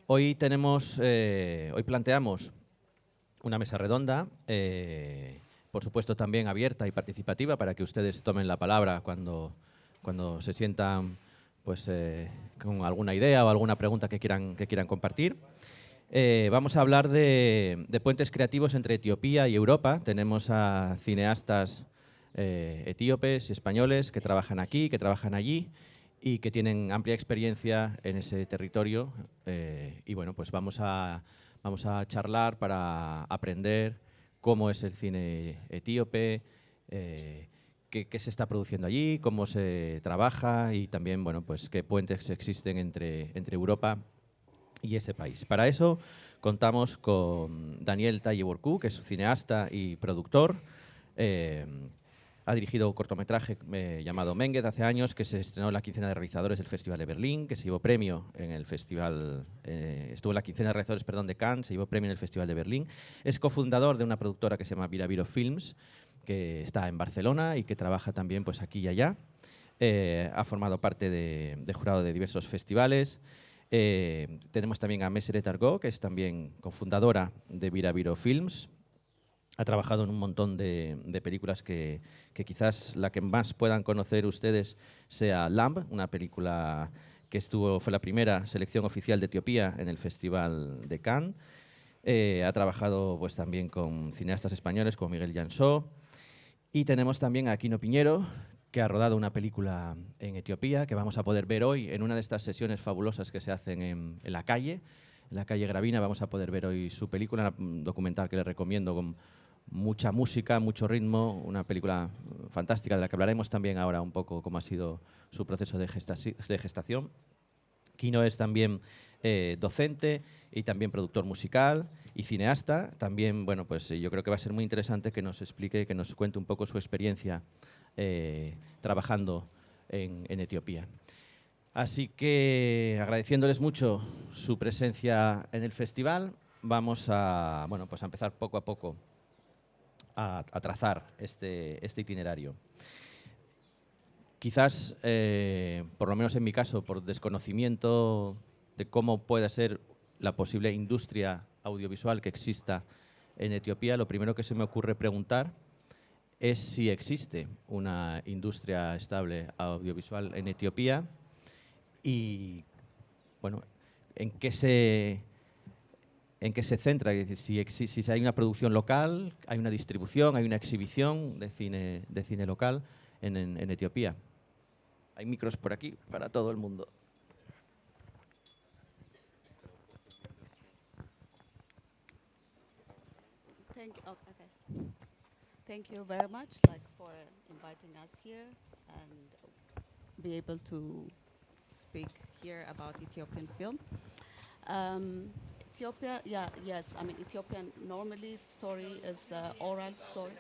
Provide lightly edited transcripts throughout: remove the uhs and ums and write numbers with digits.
Hoy planteamos una mesa redonda, por supuesto también abierta y participativa para que ustedes tomen la palabra cuando se sientan pues, con alguna idea o alguna pregunta que quieran compartir. Vamos a hablar de puentes creativos entre Etiopía y Europa. Tenemos a cineastas etíopes y españoles que trabajan aquí, que trabajan allí y que tienen amplia experiencia en ese territorio. Y bueno, pues vamos a charlar para aprender cómo es el cine etíope, qué se está produciendo allí, cómo se trabaja y también, bueno, pues qué puentes existen entre Europa y ese país. Para eso contamos con Daniel Tayeborku, que es cineasta y productor. Ha dirigido un cortometraje llamado Menguez hace años, que se estrenó en la quincena de realizadores del Festival de Berlín, que se llevó premio en el festival, estuvo en la quincena de realizadores, perdón, de Cannes, se llevó premio en el Festival de Berlín. Es cofundador de una productora que se llama Viraviro Films, que está en Barcelona y que trabaja también pues, aquí y allá. Ha formado parte de jurado de diversos festivales. Tenemos también a Meseret Argo, que es también cofundadora de Viraviro Films. Ha trabajado en un montón de películas que quizás la que más puedan conocer ustedes sea Lamb, una película que fue la primera selección oficial de Etiopía en el Festival de Cannes. Ha trabajado pues, también con cineastas españoles como Miguel Jansó. Y tenemos también a Aquino Piñero, que ha rodado una película en Etiopía, que vamos a poder ver hoy en una de estas sesiones fabulosas que se hacen en la calle Gravina. Vamos a poder ver hoy su película, un documental que les recomiendo con mucha música, mucho ritmo, una película fantástica de la que hablaremos también ahora un poco cómo ha sido su proceso de gestación. Kino es también docente y también productor musical y cineasta. También, bueno, pues yo creo que va a ser muy interesante que nos explique, que nos cuente un poco su experiencia trabajando en Etiopía. Así que, agradeciéndoles mucho su presencia en el festival, vamos a, bueno, pues a empezar poco a poco a trazar este itinerario. Quizás, por lo menos en mi caso, por desconocimiento de cómo puede ser la posible industria audiovisual que exista en Etiopía, lo primero que se me ocurre preguntar es si existe una industria estable audiovisual en Etiopía y, bueno, en qué se centra, es decir, si hay una producción local, hay una distribución, hay una exhibición de cine local en Etiopía. Hay micros por aquí para todo el mundo. Thank you very much for inviting us here and be able to speak here about Ethiopian film. Ethiopia, yes. I mean, Ethiopian, normally the story is oral story.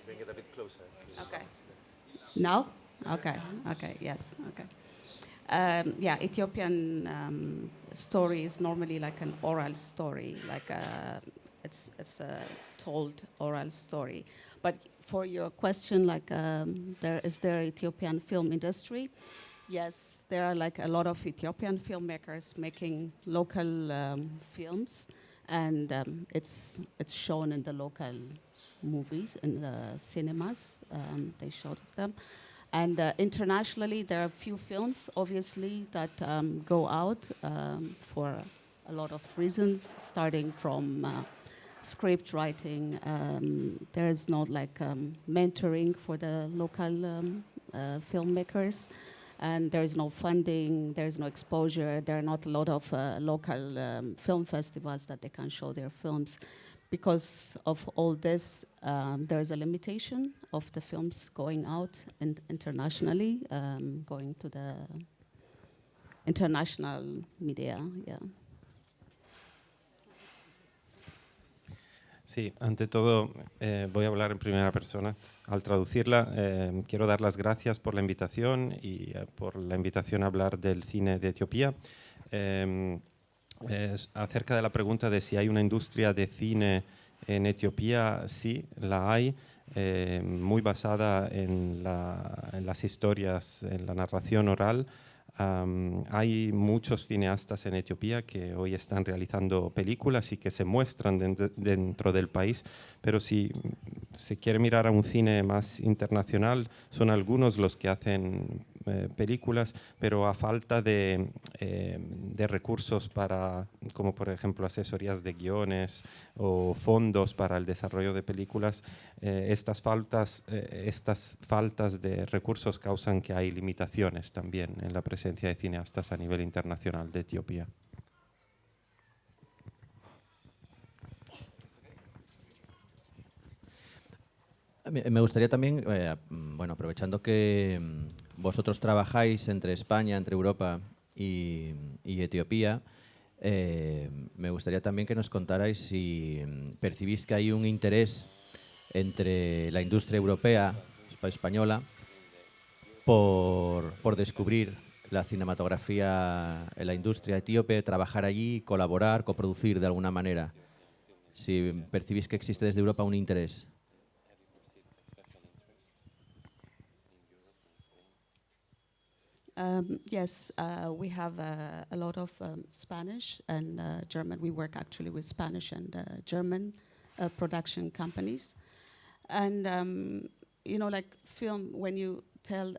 Bring it a bit closer. Okay. Now? Okay, yes, okay. Ethiopian story is normally like an oral story, like it's a told oral story. But for your question, like, is there Ethiopian film industry? Yes, there are like a lot of Ethiopian filmmakers making local films, and it's shown in the local movies, in the cinemas. They showed them. And internationally, there are a few films, obviously, that go out for a lot of reasons, starting from script writing. There is not like mentoring for the local filmmakers, and there is no funding, there is no exposure. There are not a lot of local film festivals that they can show their films. Because of all this, there is a limitation of the films going out internationally, going to the international media, yeah. Sí, ante todo voy a hablar en primera persona. Al traducirla, quiero dar las gracias por la invitación y por la invitación a hablar del cine de Etiopía. Acerca de la pregunta de si hay una industria de cine en Etiopía, sí, la hay, muy basada en las historias, en la narración oral. Hay muchos cineastas en Etiopía que hoy están realizando películas y que se muestran dentro del país, pero si se quiere mirar a un cine más internacional, son algunos los que hacen películas, pero a falta de recursos para, como por ejemplo asesorías de guiones o fondos para el desarrollo de películas, estas faltas de recursos causan que hay limitaciones también en la presencia de cineastas a nivel internacional de Etiopía. Me gustaría también, bueno, aprovechando que vosotros trabajáis entre España, entre Europa y Etiopía, me gustaría también que nos contarais si percibís que hay un interés entre la industria europea, española, por descubrir la cinematografía en la industria etíope, trabajar allí, colaborar, coproducir de alguna manera. Si percibís que existe desde Europa un interés. Yes, we have a lot of Spanish and German. We work actually with Spanish and German production companies. And, you know, like film, when you tell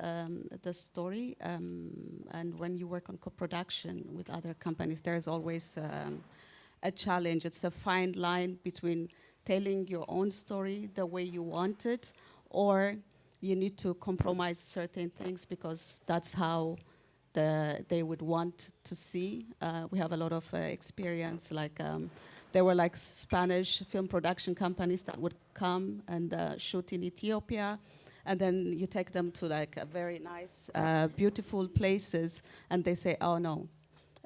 the story and when you work on co-production with other companies, there's always a challenge. It's a fine line between telling your own story the way you want it, or you need to compromise certain things because that's how they would want to see. We have a lot of experience, like there were like Spanish film production companies that would come and shoot in Ethiopia, and then you take them to like a very nice, beautiful places, and they say, oh no,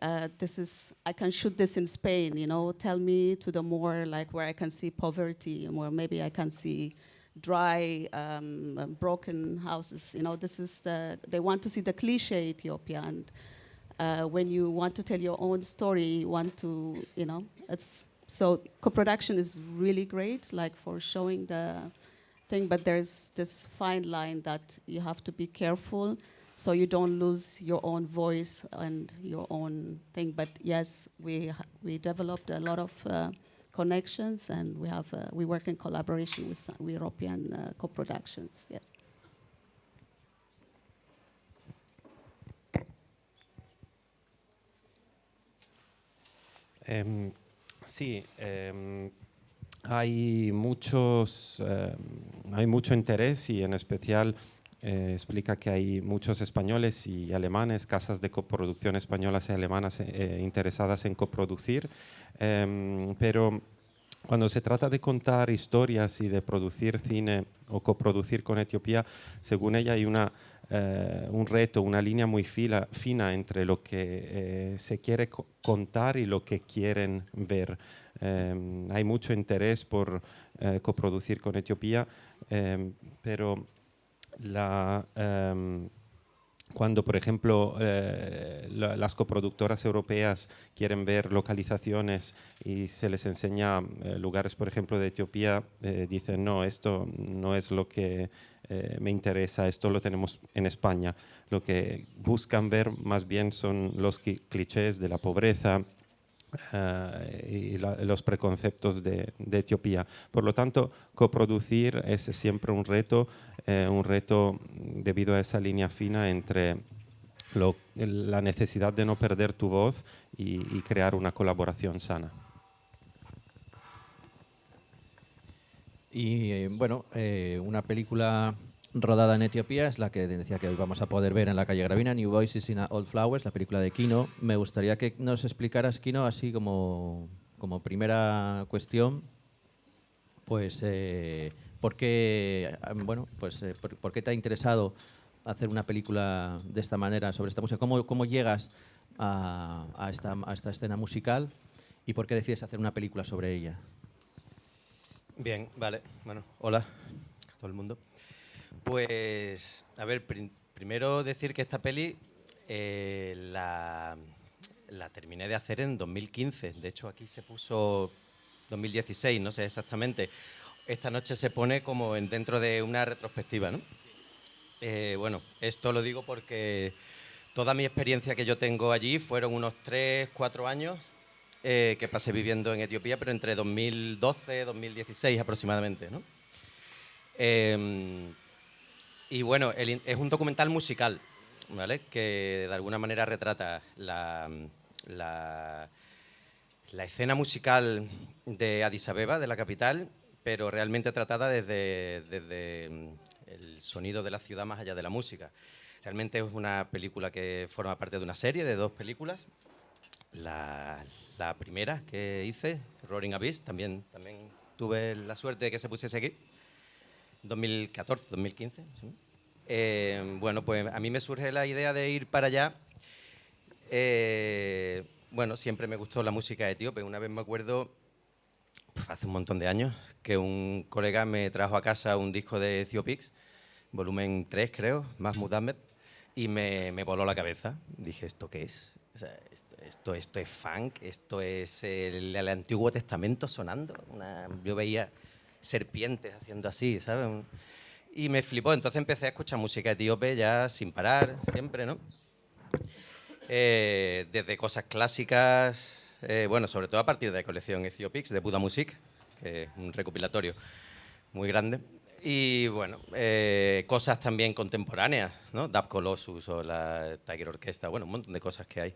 I can shoot this in Spain, you know, tell me to the more like where I can see poverty, or maybe I can see dry, broken houses. You know, they want to see the cliche Ethiopia. And when you want to tell your own story, you want to, you know, so co-production is really great, like for showing the thing, but there's this fine line that you have to be careful so you don't lose your own voice and your own thing. But yes, we developed a lot of connections, and we work in collaboration with some European co-productions. Yes. Sí, hay mucho interés y en especial explica que hay muchos españoles y alemanes, casas de coproducción españolas y alemanas interesadas en coproducir, pero cuando se trata de contar historias y de producir cine o coproducir con Etiopía, según ella hay un reto, una línea muy fina entre lo que se quiere contar y lo que quieren ver. Hay mucho interés por coproducir con Etiopía, pero cuando, por ejemplo, las coproductoras europeas quieren ver localizaciones y se les enseña lugares, por ejemplo, de Etiopía, dicen, no, esto no es lo que me interesa, esto lo tenemos en España. Lo que buscan ver más bien son los clichés de la pobreza y los preconceptos de Etiopía. Por lo tanto, coproducir es siempre un reto debido a esa línea fina entre la necesidad de no perder tu voz y crear una colaboración sana. Y bueno, una película rodada en Etiopía es la que decía que hoy vamos a poder ver en la calle Gravina, New Voices in Old Flowers, la película de Kino. Me gustaría que nos explicaras, Kino, así como primera cuestión, pues ¿por qué, bueno, pues, por qué te ha interesado hacer una película de esta manera sobre esta música? ¿Cómo llegas a esta escena musical y por qué decides hacer una película sobre ella? Bien, vale. Bueno, hola a todo el mundo. Pues, a ver, primero decir que esta peli la terminé de hacer en 2015. De hecho, aquí se puso 2016, no sé exactamente. Esta noche se pone como dentro de una retrospectiva, ¿no? Bueno, esto lo digo porque toda mi experiencia que yo tengo allí fueron unos 3, 4 años que pasé viviendo en Etiopía, pero entre 2012 y 2016 aproximadamente, ¿no? Y bueno, es un documental musical, ¿vale? Que de alguna manera retrata la escena musical de Addis Abeba, de la capital, pero realmente tratada desde el sonido de la ciudad más allá de la música. Realmente es una película que forma parte de una serie de 2 películas. La primera que hice, Roaring Abyss, también tuve la suerte de que se pusiese aquí, 2014, 2015. ¿Sí? Bueno, pues a mí me surge la idea de ir para allá. Bueno, siempre me gustó la música etíope. Una vez me acuerdo, hace un montón de años, que un colega me trajo a casa un disco de Ethiopics, volumen 3 creo, Mahmoud Ahmed, y me voló la cabeza. Dije, ¿esto qué es? O sea, esto es funk, esto es el Antiguo Testamento sonando. Yo veía serpientes haciendo así, ¿sabes? Y me flipó. Entonces empecé a escuchar música etíope ya sin parar, siempre, ¿no? Desde cosas clásicas, bueno, sobre todo a partir de la colección Ethiopics de Buddha Music, que es un recopilatorio muy grande. Y bueno, cosas también contemporáneas, ¿no? Dub Colossus o la Tiger Orchestra, bueno, un montón de cosas que hay.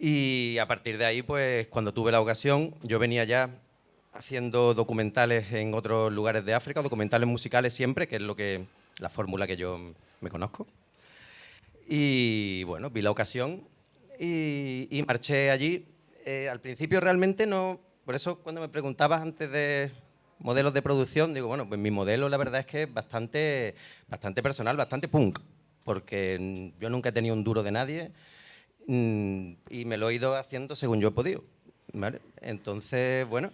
Y a partir de ahí, pues cuando tuve la ocasión, yo venía ya haciendo documentales en otros lugares de África, documentales musicales siempre, que es la fórmula que yo me conozco. Y bueno, vi la ocasión y marché allí. Al principio realmente no, por eso cuando me preguntabas antes de modelos de producción, digo, bueno, pues mi modelo la verdad es que es bastante personal, bastante punk, porque yo nunca he tenido un duro de nadie y me lo he ido haciendo según yo he podido, ¿vale? Entonces, bueno,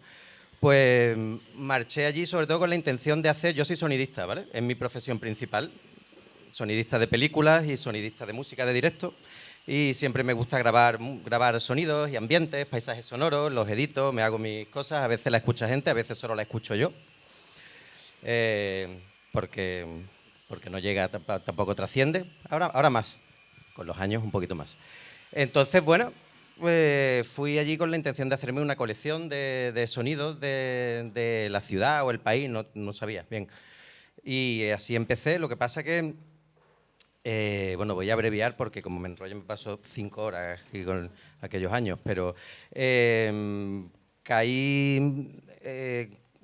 pues marché allí sobre todo con la intención de hacer, yo soy sonidista, ¿vale? Es mi profesión principal, sonidista de películas y sonidista de música de directo, y siempre me gusta grabar sonidos y ambientes, paisajes sonoros, los edito, me hago mis cosas, a veces la escucha gente, a veces solo la escucho yo, porque no llega, tampoco trasciende, ahora más, con los años un poquito más. Entonces, bueno, pues fui allí con la intención de hacerme una colección de sonidos de la ciudad o el país, no sabía bien. Y así empecé, lo que pasa que bueno, voy a abreviar porque como me enrollo me paso 5 horas aquí con aquellos años, pero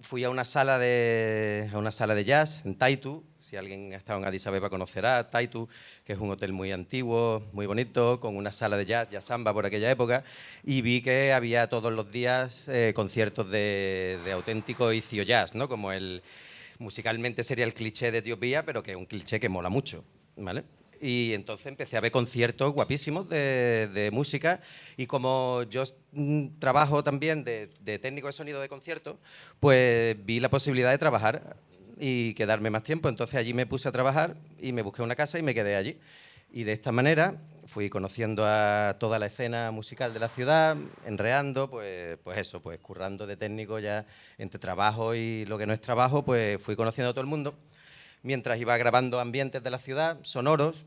fui a una sala de jazz en Taitu. Si alguien ha estado en Addis Abeba conocerá Taitu, que es un hotel muy antiguo, muy bonito, con una sala de jazz samba por aquella época, y vi que había todos los días conciertos de auténtico Ethio Jazz, ¿no? Como musicalmente sería el cliché de Etiopía, pero que es un cliché que mola mucho, ¿vale? Y entonces empecé a ver conciertos guapísimos de música, y como yo trabajo también de técnico de sonido de conciertos, pues vi la posibilidad de trabajar y quedarme más tiempo. Entonces allí me puse a trabajar y me busqué una casa y me quedé allí. Y de esta manera fui conociendo a toda la escena musical de la ciudad, enreando, pues eso, pues currando de técnico ya entre trabajo y lo que no es trabajo, pues fui conociendo a todo el mundo, mientras iba grabando ambientes de la ciudad, sonoros,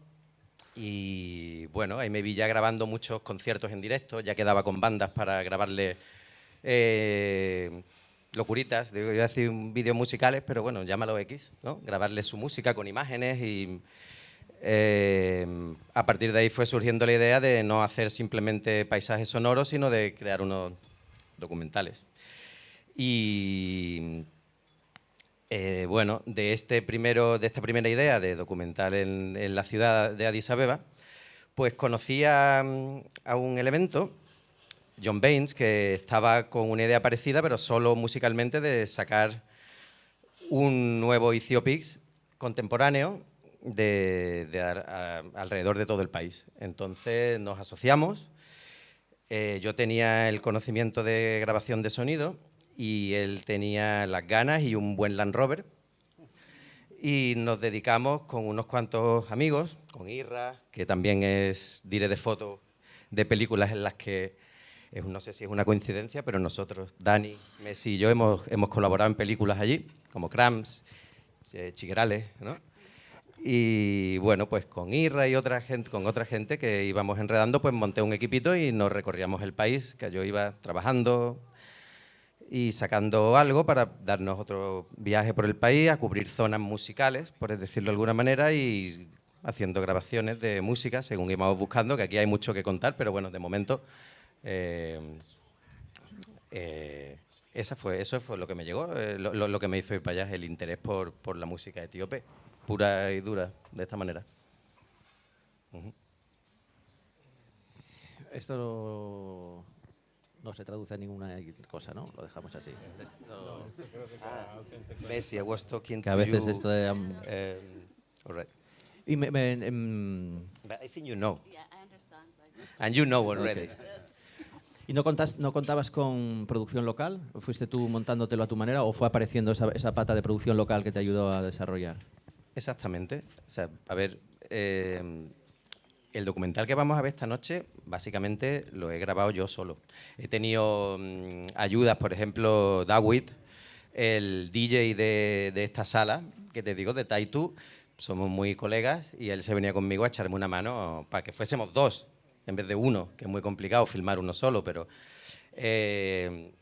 y bueno, ahí me vi ya grabando muchos conciertos en directo, ya quedaba con bandas para grabarle locuritas, digo, iba a decir vídeos musicales, pero bueno, llámalo X, ¿no? Grabarle su música con imágenes y a partir de ahí fue surgiendo la idea de no hacer simplemente paisajes sonoros, sino de crear unos documentales. Y bueno, de esta primera idea de documental en la ciudad de Addis Abeba, pues conocí a un elemento, John Baines, que estaba con una idea parecida, pero solo musicalmente, de sacar un nuevo Ethiopics contemporáneo alrededor de todo el país. Entonces nos asociamos, yo tenía el conocimiento de grabación de sonido y él tenía las ganas y un buen Land Rover, y nos dedicamos con unos cuantos amigos, con Irra, que también es dire de foto de películas en las que, no sé si es una coincidencia, pero nosotros, Dani, Messi y yo, hemos colaborado en películas allí, como Cramps, Chigerales, ¿no? Y bueno, pues con Irra y con otra gente que íbamos enredando, pues monté un equipito y nos recorríamos el país, que yo iba trabajando y sacando algo para darnos otro viaje por el país, a cubrir zonas musicales, por decirlo de alguna manera, y haciendo grabaciones de música según íbamos buscando, que aquí hay mucho que contar, pero bueno, de momento eso fue lo que me llegó, lo que me hizo ir para allá, el interés por la música etíope, pura y dura, de esta manera. Esto no se traduce a ninguna cosa, ¿no? Lo dejamos así. Messi, I was talking Que a to veces you. esto de... All right. y But I think you know. Yeah, I understand. And you know already. Ok. ¿Y no contabas con producción local? ¿O fuiste tú montándotelo a tu manera o fue apareciendo esa pata de producción local que te ayudó a desarrollar? Exactamente. O sea, a ver, el documental que vamos a ver esta noche, básicamente lo he grabado yo solo. He tenido ayudas, por ejemplo, David, el DJ de esta sala, que te digo, de Taitu. Somos muy colegas y él se venía conmigo a echarme una mano para que fuésemos dos en vez de uno, que es muy complicado filmar uno solo, pero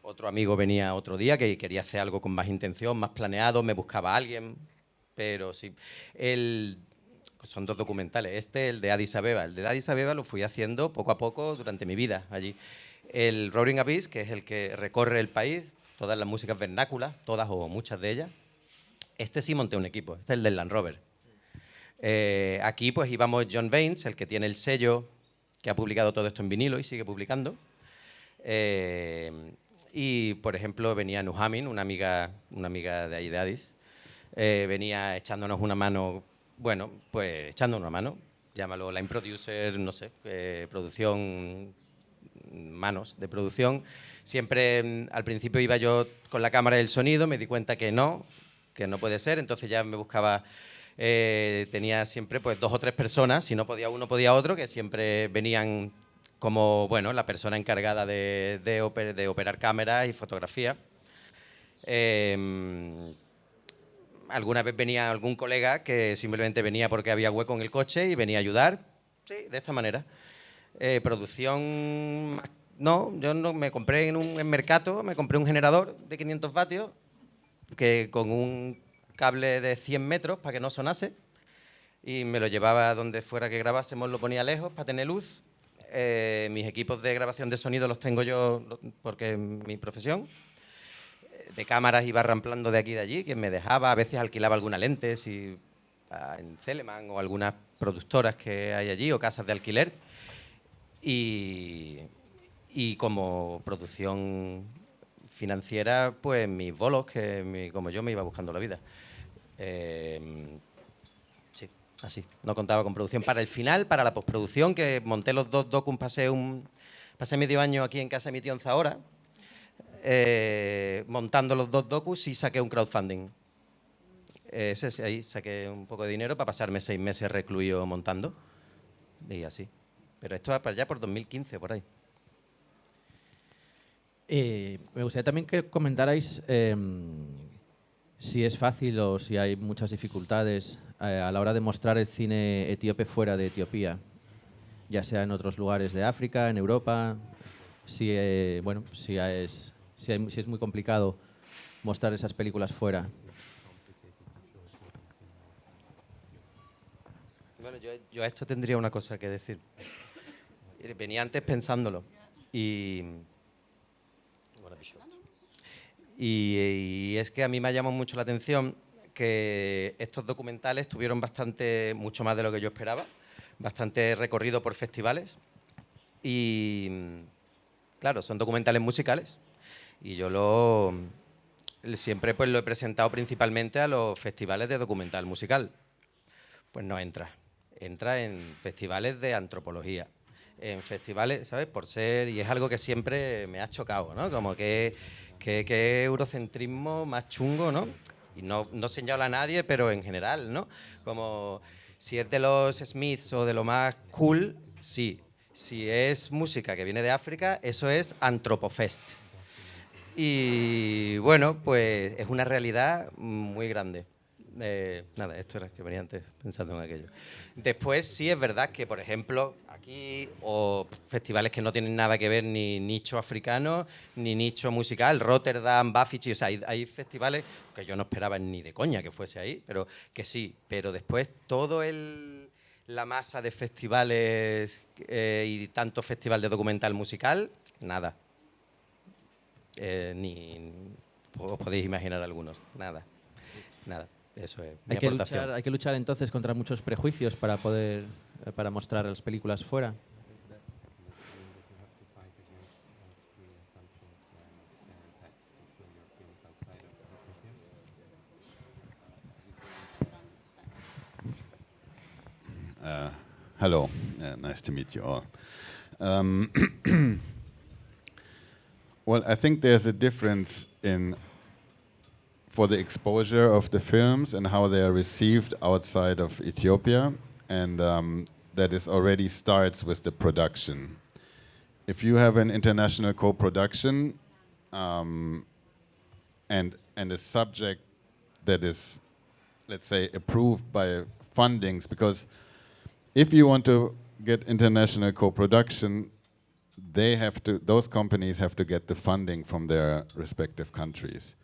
otro amigo venía otro día que quería hacer algo con más intención, más planeado, me buscaba a alguien, pero sí. Son dos documentales, el de Addis Abeba. El de Addis Abeba lo fui haciendo poco a poco durante mi vida allí. El Roaring Abyss, que es el que recorre el país, todas las músicas vernáculas, todas o muchas de ellas. Este sí monté un equipo, este es el del Land Rover. Aquí pues íbamos John Baines, el que tiene el sello que ha publicado todo esto en vinilo y sigue publicando. Y, por ejemplo, venía Nuhamin, una amiga de ahí de Addis, venía echándonos una mano, bueno, pues echándonos una mano, llámalo line producer, no sé, producción, manos de producción. Siempre al principio iba yo con la cámara y el sonido, me di cuenta que no puede ser, entonces ya me buscaba... tenía siempre pues 2 o 3 personas, si no podía uno podía otro, que siempre venían como bueno, la persona encargada de operar cámaras y fotografía. Alguna vez venía algún colega que simplemente venía porque había hueco en el coche y venía a ayudar. Sí, de esta manera. Producción... No, yo no, me compré en Mercato, me compré un generador de 500 vatios que con un cable de 100 metros para que no sonase y me lo llevaba a donde fuera que grabásemos, lo ponía lejos para tener luz. Mis equipos de grabación de sonido los tengo yo porque es mi profesión. De cámaras iba ramplando de aquí y de allí, quien me dejaba, a veces alquilaba alguna lente en Celeman o algunas productoras que hay allí o casas de alquiler. Y como producción financiera, pues mis bolos, como yo me iba buscando la vida. Sí, así. No contaba con producción. Para el final, para la postproducción, que monté los 2 docus, pasé medio año aquí en casa de mi tío en Zahora, montando los 2 docus y saqué un crowdfunding. Ahí saqué un poco de dinero para pasarme 6 meses recluido montando. Y así. Pero esto va para allá por 2015, por ahí. Me gustaría también que comentarais si es fácil o si hay muchas dificultades a la hora de mostrar el cine etíope fuera de Etiopía, ya sea en otros lugares de África, en Europa, si es muy complicado mostrar esas películas fuera. Bueno, yo a esto tendría una cosa que decir. Venía antes pensándolo y es que a mí me ha llamado mucho la atención que estos documentales tuvieron mucho más de lo que yo esperaba, bastante recorrido por festivales y, claro, son documentales musicales y yo siempre pues lo he presentado principalmente a los festivales de documental musical. Pues no entra en festivales de antropología, en festivales, ¿sabes? Y es algo que siempre me ha chocado, ¿no? Como que eurocentrismo más chungo, ¿no? Y no señala a nadie, pero en general, ¿no? Como si es de los Smiths o de lo más cool, sí. Si es música que viene de África, eso es Antropofest. Y bueno, pues es una realidad muy grande. Nada, esto era que venía antes pensando en aquello. Después sí es verdad que, por ejemplo, aquí o festivales que no tienen nada que ver ni nicho africano ni nicho musical, Rotterdam, Baffici, o sea, hay festivales que yo no esperaba ni de coña que fuese ahí, pero que sí, pero después la masa de festivales y tanto festival de documental musical, nada. Ni os podéis imaginar algunos, nada. Eso es mi aportación. Hay que luchar entonces contra muchos prejuicios para poder para mostrar las películas fuera. Hello, nice to meet you all. Well, I think there's a difference for the exposure of the films and how they are received outside of Ethiopia, and that is already starts with the production. If you have an international co-production and a subject that is, let's say, approved by fundings, because if you want to get international co-production, those companies have to get the funding from their respective countries.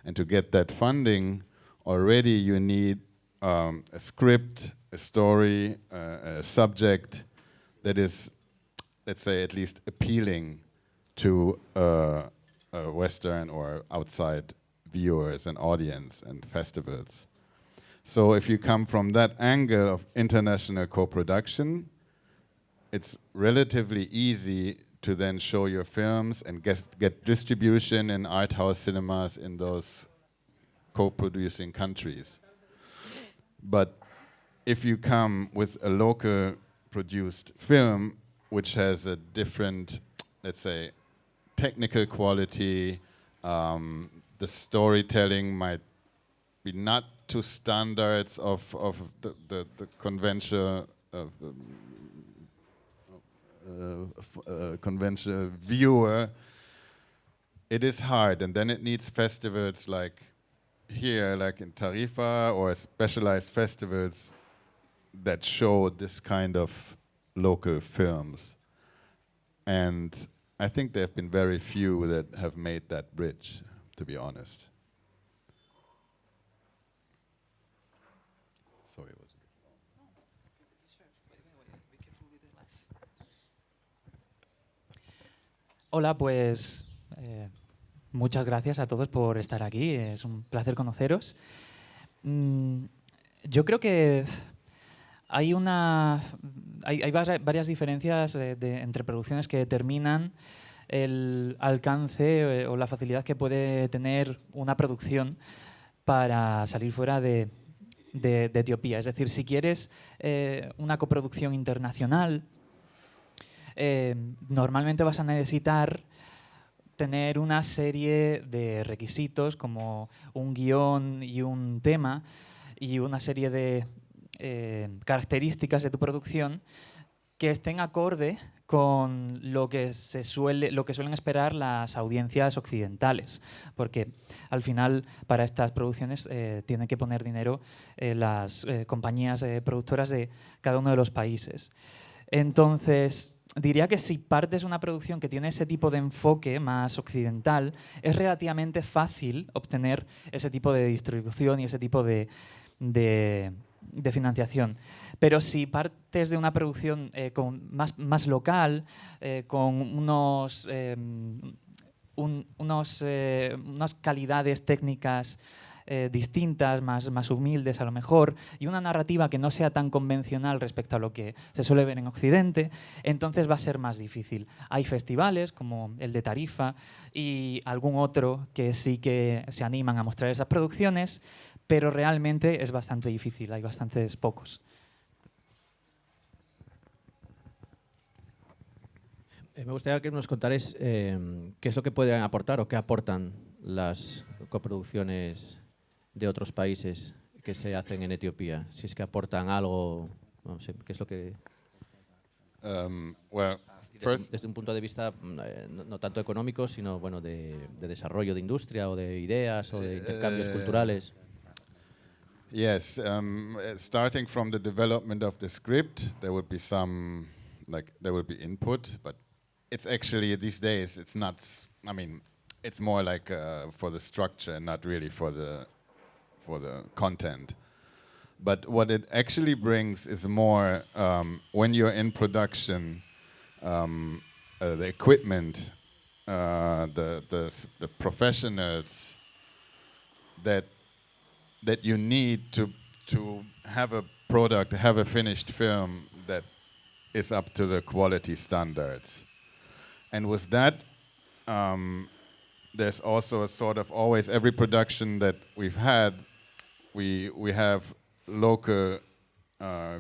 And to get that funding, already you need a script, a story, a subject that is, let's say, at least appealing to Western or outside viewers and audience and festivals. So if you come from that angle of international co-production, it's relatively easy to then show your films and get distribution in art house cinemas in those co-producing countries. But if you come with a local produced film which has a different, let's say, technical quality, the storytelling might be not to standards of the conventional conventional viewer, it is hard, and then it needs festivals like here, like in Tarifa, or specialized festivals that show this kind of local films. And I think there have been very few that have made that bridge, to be honest. Sorry. Hola, pues muchas gracias a todos por estar aquí. Es un placer conoceros. Yo creo que hay varias diferencias entre producciones que determinan el alcance o la facilidad que puede tener una producción para salir fuera de Etiopía. Es decir, si quieres una coproducción internacional, normalmente vas a necesitar tener una serie de requisitos como un guión y un tema y una serie de características de tu producción que estén acorde con lo que suelen esperar las audiencias occidentales, porque al final para estas producciones tienen que poner dinero las compañías productoras de cada uno de los países. Entonces, diría que si partes de una producción que tiene ese tipo de enfoque más occidental, es relativamente fácil obtener ese tipo de distribución y ese tipo de financiación. Pero si partes de una producción más local, con unas calidades técnicas distintas, más humildes a lo mejor, y una narrativa que no sea tan convencional respecto a lo que se suele ver en Occidente, entonces va a ser más difícil. Hay festivales como el de Tarifa y algún otro que sí que se animan a mostrar esas producciones, pero realmente es bastante difícil, hay bastantes pocos. Me gustaría que nos contarais qué es lo que pueden aportar o qué aportan las coproducciones de otros países que se hacen en Etiopía. Si es que aportan algo, no sé, qué es lo que... desde un punto de vista no tanto económico, sino bueno, de desarrollo de industria o de ideas o de intercambios culturales. Yes, starting from the development of the script, there would be some, there will be input, but it's actually, these days, it's not, I mean, it's more like for the structure, not really for the content. But what it actually brings is more, when you're in production, the equipment, the professionals that you need to have a product, have a finished film that is up to the quality standards. And with that, there's also a sort of always, every production that we've had, we have local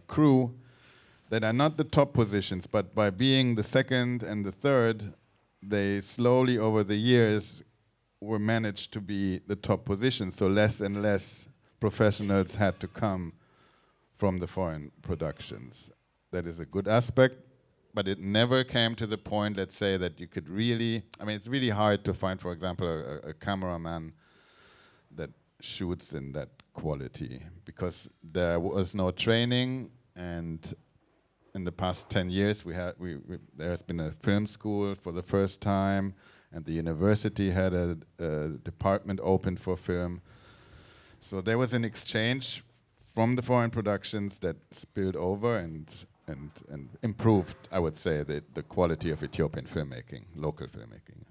crew that are not the top positions, but by being the second and the third, they slowly over the years were managed to be the top positions. So less and less professionals had to come from the foreign productions. That is a good aspect, but it never came to the point, let's say, that you could really, I mean, it's really hard to find, for example, a cameraman that shoots in that quality, because there was no training, and in the past 10 years there has been a film school for the first time, and the university had a department opened for film. So there was an exchange from the foreign productions that spilled over and improved, I would say, the quality of Ethiopian filmmaking, local filmmaking.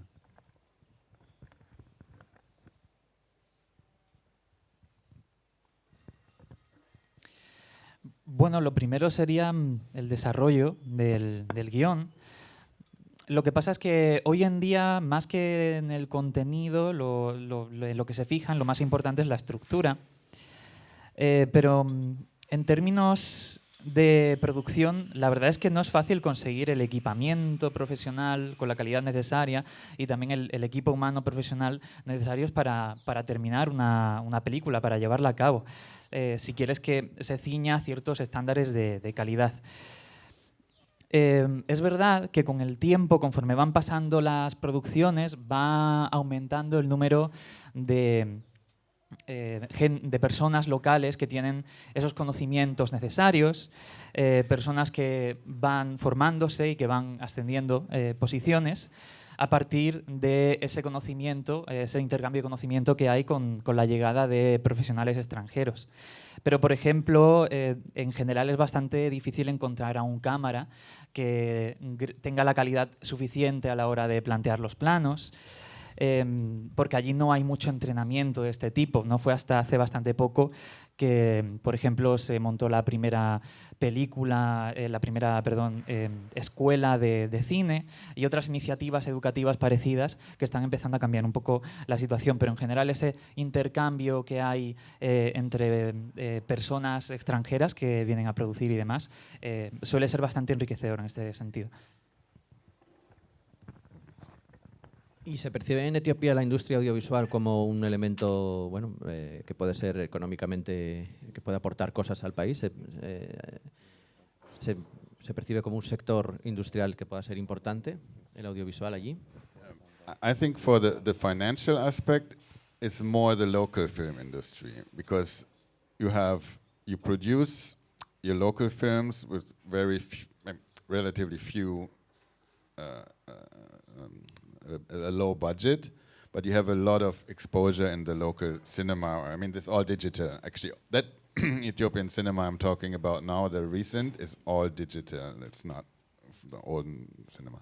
Bueno, lo primero sería el desarrollo del guión. Lo que pasa es que hoy en día, más que en el contenido, lo que se fijan, lo más importante es la estructura. Pero en términos de producción, la verdad es que no es fácil conseguir el equipamiento profesional con la calidad necesaria y también el equipo humano profesional necesarios para terminar una película, para llevarla a cabo, si quieres que se ciña a ciertos estándares de calidad. Es verdad que con el tiempo, conforme van pasando las producciones, va aumentando el número de personas locales que tienen esos conocimientos necesarios, personas que van formándose y que van ascendiendo posiciones a partir de ese conocimiento, ese intercambio de conocimiento que hay con la llegada de profesionales extranjeros. Pero, por ejemplo, en general es bastante difícil encontrar a un cámara que tenga la calidad suficiente a la hora de plantear los planos, porque allí no hay mucho entrenamiento de este tipo. No fue hasta hace bastante poco que, por ejemplo, se montó la primera película, escuela de cine y otras iniciativas educativas parecidas que están empezando a cambiar un poco la situación. Pero en general ese intercambio que hay entre personas extranjeras que vienen a producir y demás suele ser bastante enriquecedor en este sentido. ¿Y se percibe en Etiopía la industria audiovisual como un elemento que puede ser económicamente, que puede aportar cosas al país? ¿Se percibe como un sector industrial que pueda ser importante, el audiovisual allí? I think for the financial aspect, it's more the local film industry, because you produce your local films with relatively few a low budget, but you have a lot of exposure in the local cinema. I mean, it's all digital. Actually, that Ethiopian cinema I'm talking about now, the recent, is all digital. It's not the old cinema.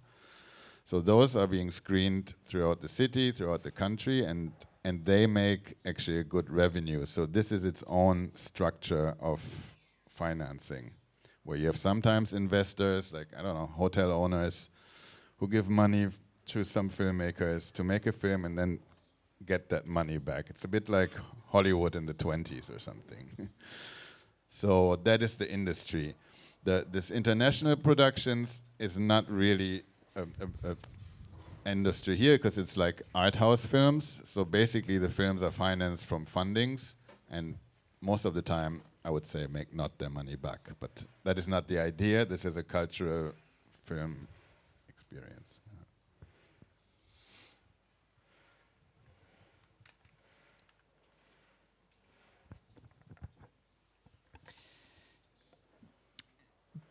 So those are being screened throughout the city, throughout the country, and they make actually a good revenue. So this is its own structure of financing, where you have sometimes investors, like, I don't know, hotel owners, who give money to some filmmakers to make a film and then get that money back. It's a bit like Hollywood in the 20s or something. So that is the industry. This international productions is not really a industry here, because it's like art house films. So basically the films are financed from fundings, and most of the time, I would say, make not their money back. But that is not the idea. This is a cultural film experience.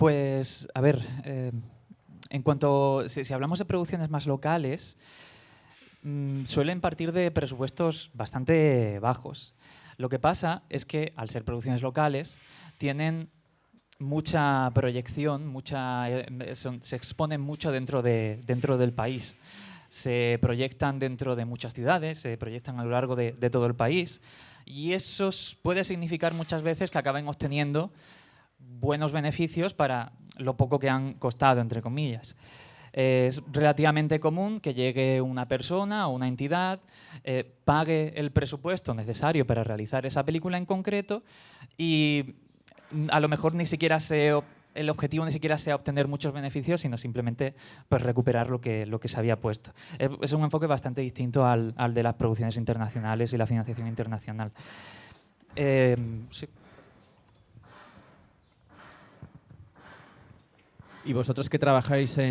Pues, a ver, en cuanto, si hablamos de producciones más locales, suelen partir de presupuestos bastante bajos. Lo que pasa es que, al ser producciones locales, tienen mucha proyección, se exponen mucho dentro del país. Se proyectan dentro de muchas ciudades, se proyectan a lo largo de todo el país, y eso puede significar muchas veces que acaben obteniendo buenos beneficios para lo poco que han costado, entre comillas. Es relativamente común que llegue una persona o una entidad, pague el presupuesto necesario para realizar esa película en concreto y a lo mejor el objetivo ni siquiera sea obtener muchos beneficios, sino simplemente pues, recuperar lo que se había puesto. Es un enfoque bastante distinto al de las producciones internacionales y la financiación internacional. Sí. Y vosotros que trabajáis a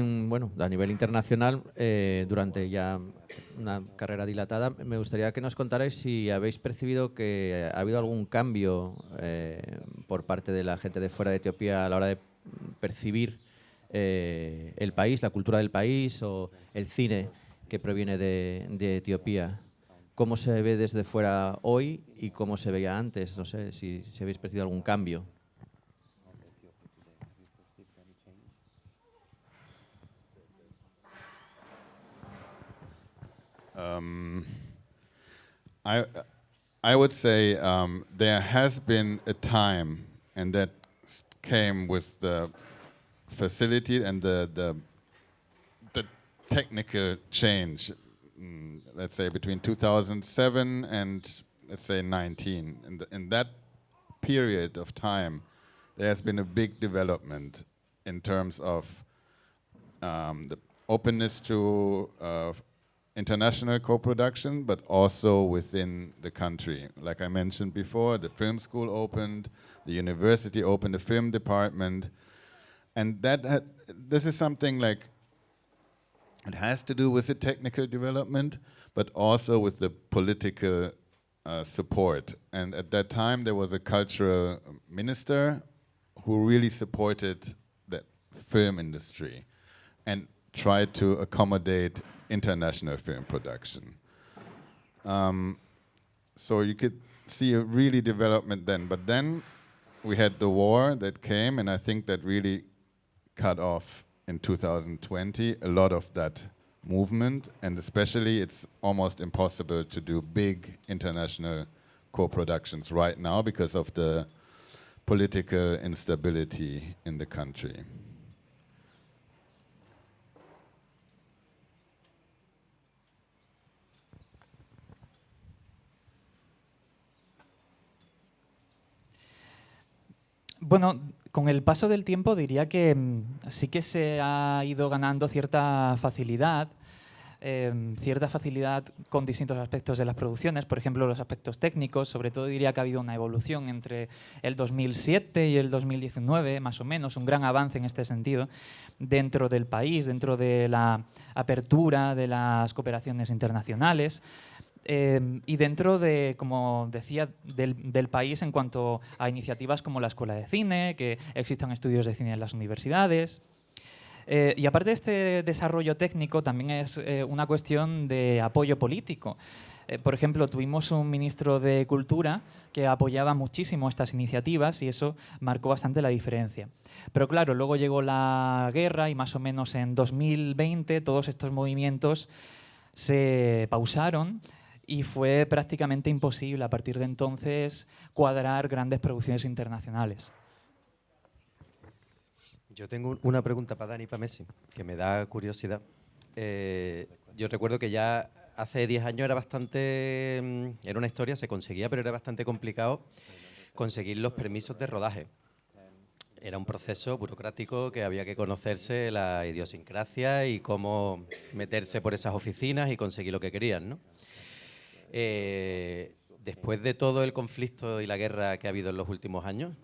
nivel internacional durante ya una carrera dilatada, me gustaría que nos contarais si habéis percibido que ha habido algún cambio por parte de la gente de fuera de Etiopía a la hora de percibir el país, la cultura del país o el cine que proviene de Etiopía. ¿Cómo se ve desde fuera hoy y cómo se veía antes? No sé si habéis percibido algún cambio. I would say there has been a time, and that came with the facility and the technical change. Let's say between 2007 and let's say 19. In that period of time, there has been a big development in terms of the openness to international co-production, but also within the country. Like I mentioned before, the film school opened, the university opened a film department, and this is something like it has to do with the technical development, but also with the political support. And at that time, there was a cultural minister who really supported the film industry and tried to accommodate international film production. So you could see a really development then. But then we had the war that came, and I think that really cut off in 2020 a lot of that movement, and especially it's almost impossible to do big international co-productions right now because of the political instability in the country. Bueno, con el paso del tiempo diría que sí que se ha ido ganando cierta facilidad con distintos aspectos de las producciones, por ejemplo, los aspectos técnicos. Sobre todo diría que ha habido una evolución entre el 2007 y el 2019, más o menos, un gran avance en este sentido dentro del país, dentro de la apertura de las cooperaciones internacionales. Y dentro de, como decía, del país en cuanto a iniciativas como la Escuela de Cine, que existan estudios de cine en las universidades. Y aparte de este desarrollo técnico, también es una cuestión de apoyo político. Por ejemplo, tuvimos un ministro de Cultura que apoyaba muchísimo estas iniciativas y eso marcó bastante la diferencia. Pero claro, luego llegó la guerra y más o menos en 2020 todos estos movimientos se pausaron y fue prácticamente imposible a partir de entonces cuadrar grandes producciones internacionales. Yo tengo una pregunta para Dani y para Messi, que me da curiosidad. Yo recuerdo que ya hace 10 años era una historia, se conseguía, pero era bastante complicado conseguir los permisos de rodaje. Era un proceso burocrático que había que conocerse la idiosincrasia y cómo meterse por esas oficinas y conseguir lo que querían, ¿no? Después de todo el conflicto y la guerra que ha habido en los últimos años,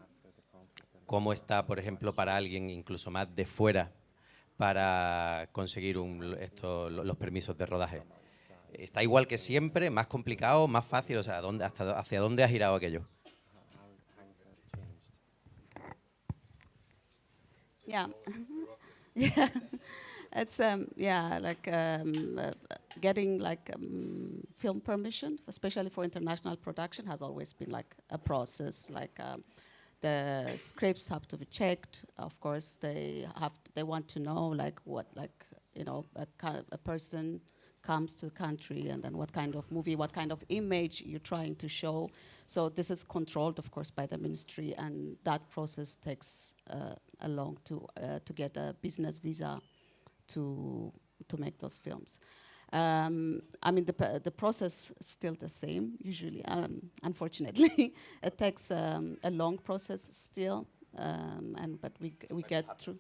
¿cómo está, por ejemplo, para alguien incluso más de fuera para conseguir los permisos de rodaje? ¿Está igual que siempre, más complicado, más fácil? O sea, ¿hacia dónde ha girado aquello? Yeah. Yeah. It's yeah, like getting like film permission, especially for international production, has always been like a process. Like the scripts have to be checked. Of course, they want to know like what, like, you know, a person comes to the country, and then what kind of movie, what kind of image you're trying to show. So this is controlled, of course, by the ministry, and that process takes a long to get a business visa to make those films. I mean, the process is still the same usually. Unfortunately, it takes a long process still, but we get through.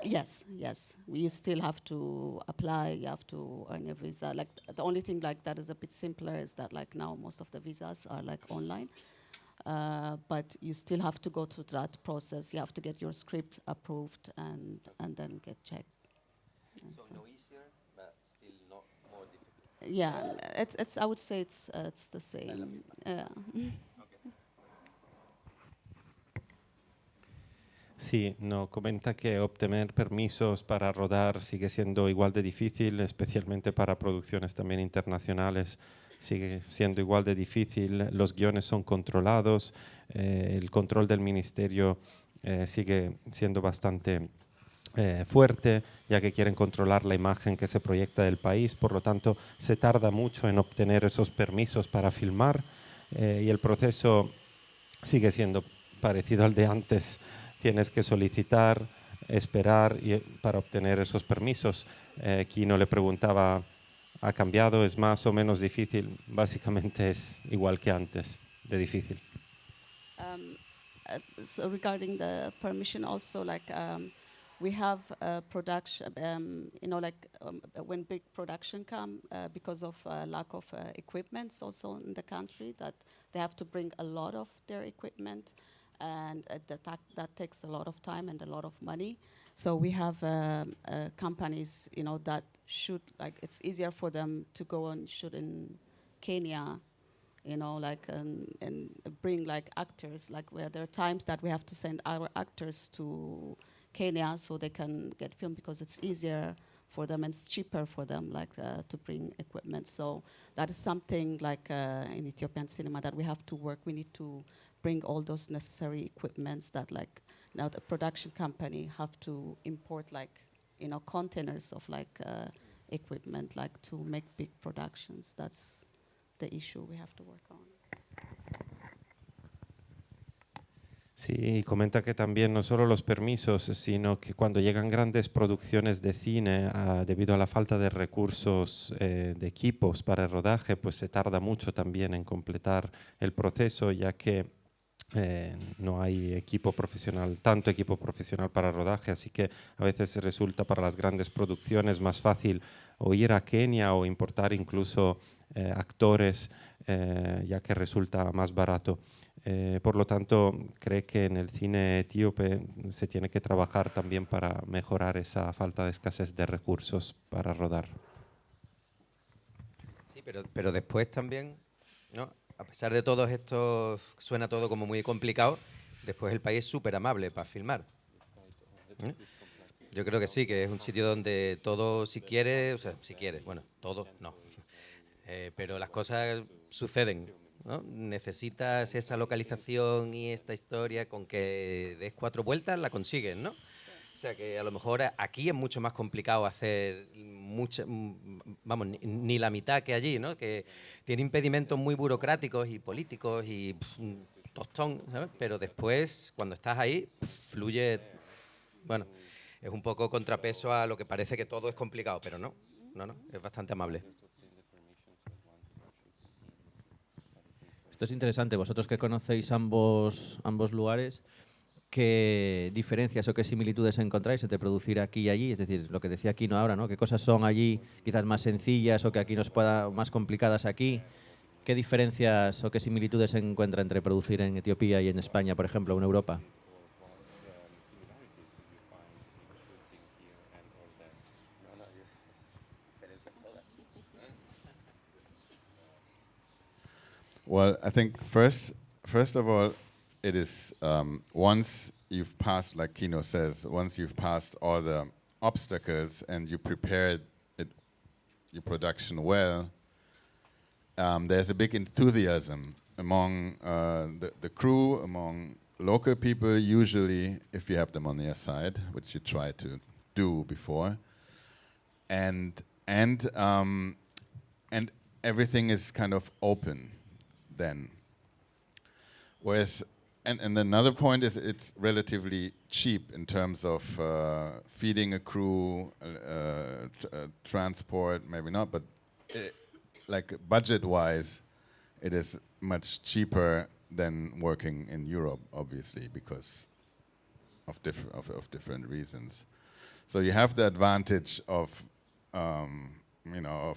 Yes, yes. You still have to apply. You have to earn a visa. Like the only thing like that is a bit simpler is that like now most of the visas are like online, but you still have to go through that process. You have to get your script approved and then get checked. So no easier, but still not more difficult. Yeah, it's. I would say it's the same. Sí, no, comenta que obtener permisos para rodar sigue siendo igual de difícil, especialmente para producciones también internacionales. Sigue siendo igual de difícil, los guiones son controlados, el control del ministerio sigue siendo bastante fuerte, ya que quieren controlar la imagen que se proyecta del país, por lo tanto se tarda mucho en obtener esos permisos para filmar y el proceso sigue siendo parecido al de antes. Tienes que solicitar, esperar para obtener esos permisos. Kino le preguntaba, ¿ha cambiado? ¿Es más o menos difícil? Básicamente es igual que antes, de difícil. So regarding the permission also, like we have production, you know, like when big production come, because of lack of equipment also in the country, that they have to bring a lot of their equipment, and that takes a lot of time and a lot of money. So we have companies, you know, that shoot, like it's easier for them to go and shoot in Kenya, you know, like and bring like actors, like where there are times that we have to send our actors to Kenya so they can get filmed because it's easier for them and it's cheaper for them, like to bring equipment. So that is something like in Ethiopian cinema that we have to work. We need to bring all those necessary equipments that like now the production company have to import, like, you know, containers of like equipment, like to make big productions. That's the issue we have to work on. Sí, y comenta que también no solo los permisos, sino que cuando llegan grandes producciones de cine, debido a la falta de recursos, de equipos para el rodaje, pues se tarda mucho también en completar el proceso, ya que no hay equipo profesional, tanto equipo profesional para rodaje, así que a veces resulta para las grandes producciones más fácil o ir a Kenia o importar incluso actores, ya que resulta más barato. Por lo tanto, cree que en el cine etíope se tiene que trabajar también para mejorar esa falta de escasez de recursos para rodar. Sí, pero después también, ¿no? A pesar de todos estos, suena todo como muy complicado, después el país es súper amable para filmar. Yo creo que sí, que es un sitio donde todo, si quieres, o sea, si quieres, bueno, todo no, pero las cosas suceden, ¿no? Necesitas esa localización y esta historia, con que des 4 vueltas la consigues, ¿no? O sea que a lo mejor aquí es mucho más complicado hacer vamos, ni la mitad que allí, ¿no? Que tiene impedimentos muy burocráticos y políticos y tostón, ¿sabes? Pero después, cuando estás ahí, fluye. Bueno, es un poco contrapeso a lo que parece que todo es complicado, pero no, es bastante amable. Esto es interesante. Vosotros que conocéis ambos lugares, ¿qué diferencias o qué similitudes encontráis entre producir aquí y allí? Es decir, lo que decía Kino ahora, ¿no? ¿Qué cosas son allí quizás más sencillas o que aquí nos pueda más complicadas aquí? ¿Qué diferencias o qué similitudes se encuentra entre producir en Etiopía y en España, por ejemplo, o en Europa? Well, I think first of all, it is once you've passed, like Kino says, once you've passed all the obstacles and you prepared your production well, there's a big enthusiasm among the crew, among local people, usually, if you have them on your side, which you try to do before. And everything is kind of open then. Whereas, and another point is it's relatively cheap in terms of feeding a crew, transport, maybe not, but like budget-wise, it is much cheaper than working in Europe, obviously, because of different reasons. So you have the advantage of, you know,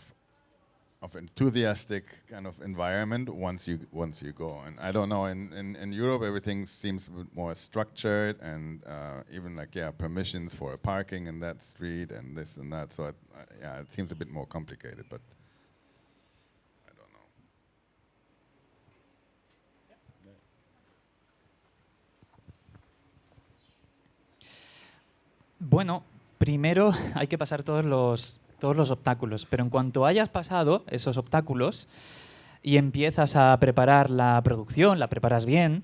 of enthusiastic kind of environment once you go. And I don't know, in Europe everything seems a bit more structured, and even like permissions for parking in that street and this and that. So it seems a bit more complicated, but I don't know. Bueno, primero hay que pasar todos los obstáculos, pero en cuanto hayas pasado esos obstáculos y empiezas a preparar la producción, la preparas bien,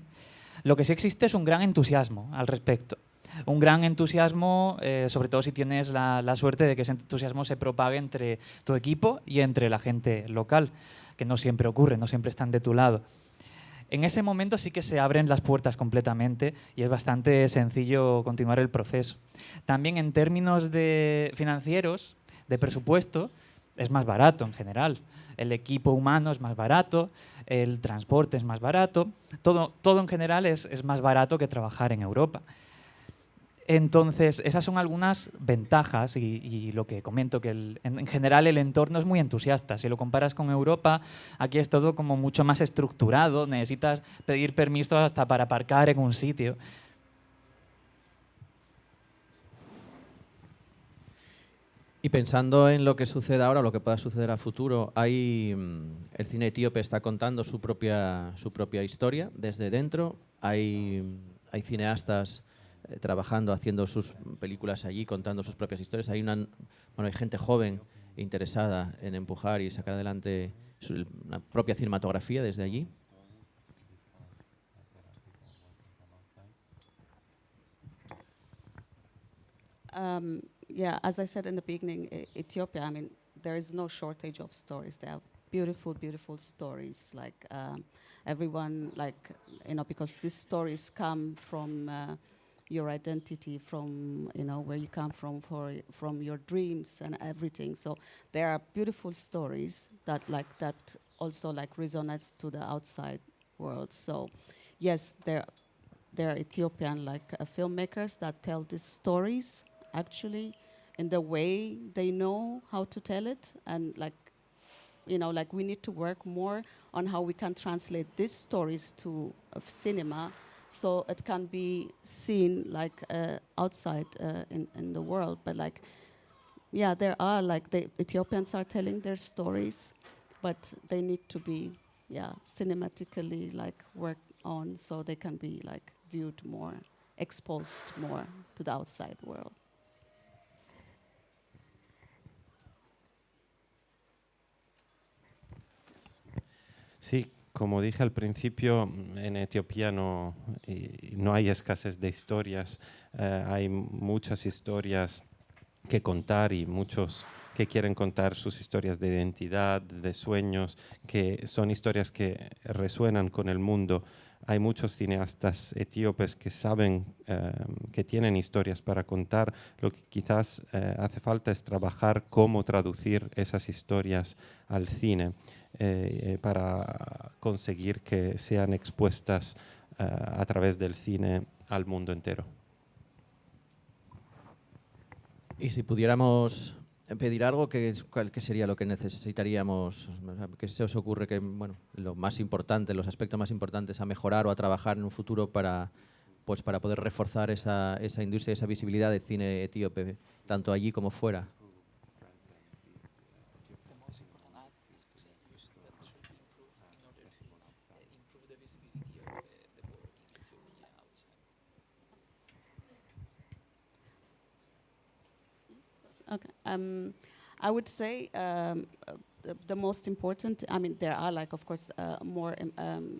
lo que sí existe es un gran entusiasmo al respecto. Un gran entusiasmo, sobre todo si tienes la suerte de que ese entusiasmo se propague entre tu equipo y entre la gente local, que no siempre ocurre, no siempre están de tu lado. En ese momento sí que se abren las puertas completamente y es bastante sencillo continuar el proceso. También en términos financieros, de presupuesto, es más barato en general. El equipo humano es más barato, el transporte es más barato, todo en general es más barato que trabajar en Europa. Entonces, esas son algunas ventajas y lo que comento, que en general el entorno es muy entusiasta. Si lo comparas con Europa, aquí es todo como mucho más estructurado, necesitas pedir permiso hasta para aparcar en un sitio. Y pensando en lo que sucede ahora, lo que pueda suceder a futuro, el cine etíope está contando su propia historia desde dentro. Hay cineastas trabajando, haciendo sus películas allí, contando sus propias historias. Hay gente joven interesada en empujar y sacar adelante la propia cinematografía desde allí. Yeah, as I said in the beginning, Ethiopia, I mean, there is no shortage of stories. They have beautiful, beautiful stories. Like everyone, like, you know, because these stories come from your identity, from, you know, where you come from your dreams and everything. So there are beautiful stories that also like resonates to the outside world. So yes, there are Ethiopian filmmakers that tell these stories actually in the way they know how to tell it, and we need to work more on how we can translate these stories to cinema so it can be seen outside in the world. But there are the Ethiopians are telling their stories, but they need to be cinematically worked on so they can be viewed more, exposed more to the outside world. Sí, como dije al principio, en Etiopía no hay escasez de historias. Hay muchas historias que contar y muchos que quieren contar sus historias de identidad, de sueños, que son historias que resuenan con el mundo. Hay muchos cineastas etíopes que saben que tienen historias para contar. Lo que quizás hace falta es trabajar cómo traducir esas historias al cine para conseguir que sean expuestas a través del cine al mundo entero. Y si pudiéramos pedir algo, ¿qué sería lo que necesitaríamos? ¿Qué se os ocurre que, lo más importante, los aspectos más importantes a mejorar o a trabajar en un futuro para poder reforzar esa industria, esa visibilidad del cine etíope, tanto allí como fuera? Okay. I would say the most important, I mean, there are like, of course,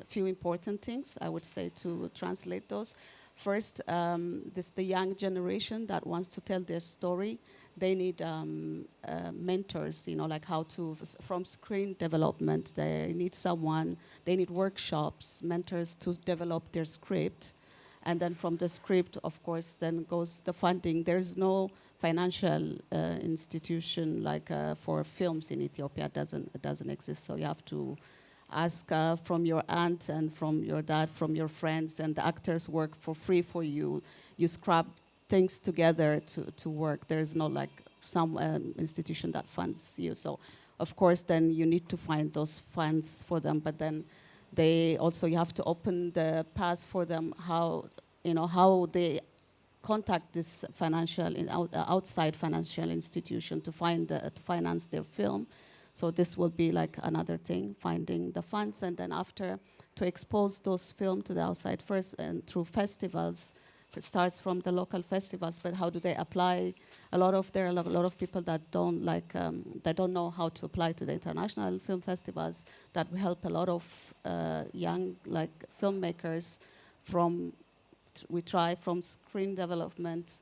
few important things, I would say, to translate those. First, the young generation that wants to tell their story, they need mentors, you know, like from screen development, they need someone, they need workshops, mentors to develop their script. And then from the script, of course, then goes the funding. There's no financial institution like for films in Ethiopia. It doesn't exist. So you have to ask from your aunt and from your dad, from your friends, and the actors work for free for you. You scrap things together to work. There's no like some institution that funds you. So of course, then you need to find those funds for them. But then you have to open the path for them how they contact this outside financial institution to finance their film. So this will be like another thing, finding the funds, and then after to expose those films to the outside first and through festivals. It starts from the local festivals, but how do they apply? A lot of people that don't know how to apply to the international film festivals. That will help a lot of young filmmakers we try from screen development,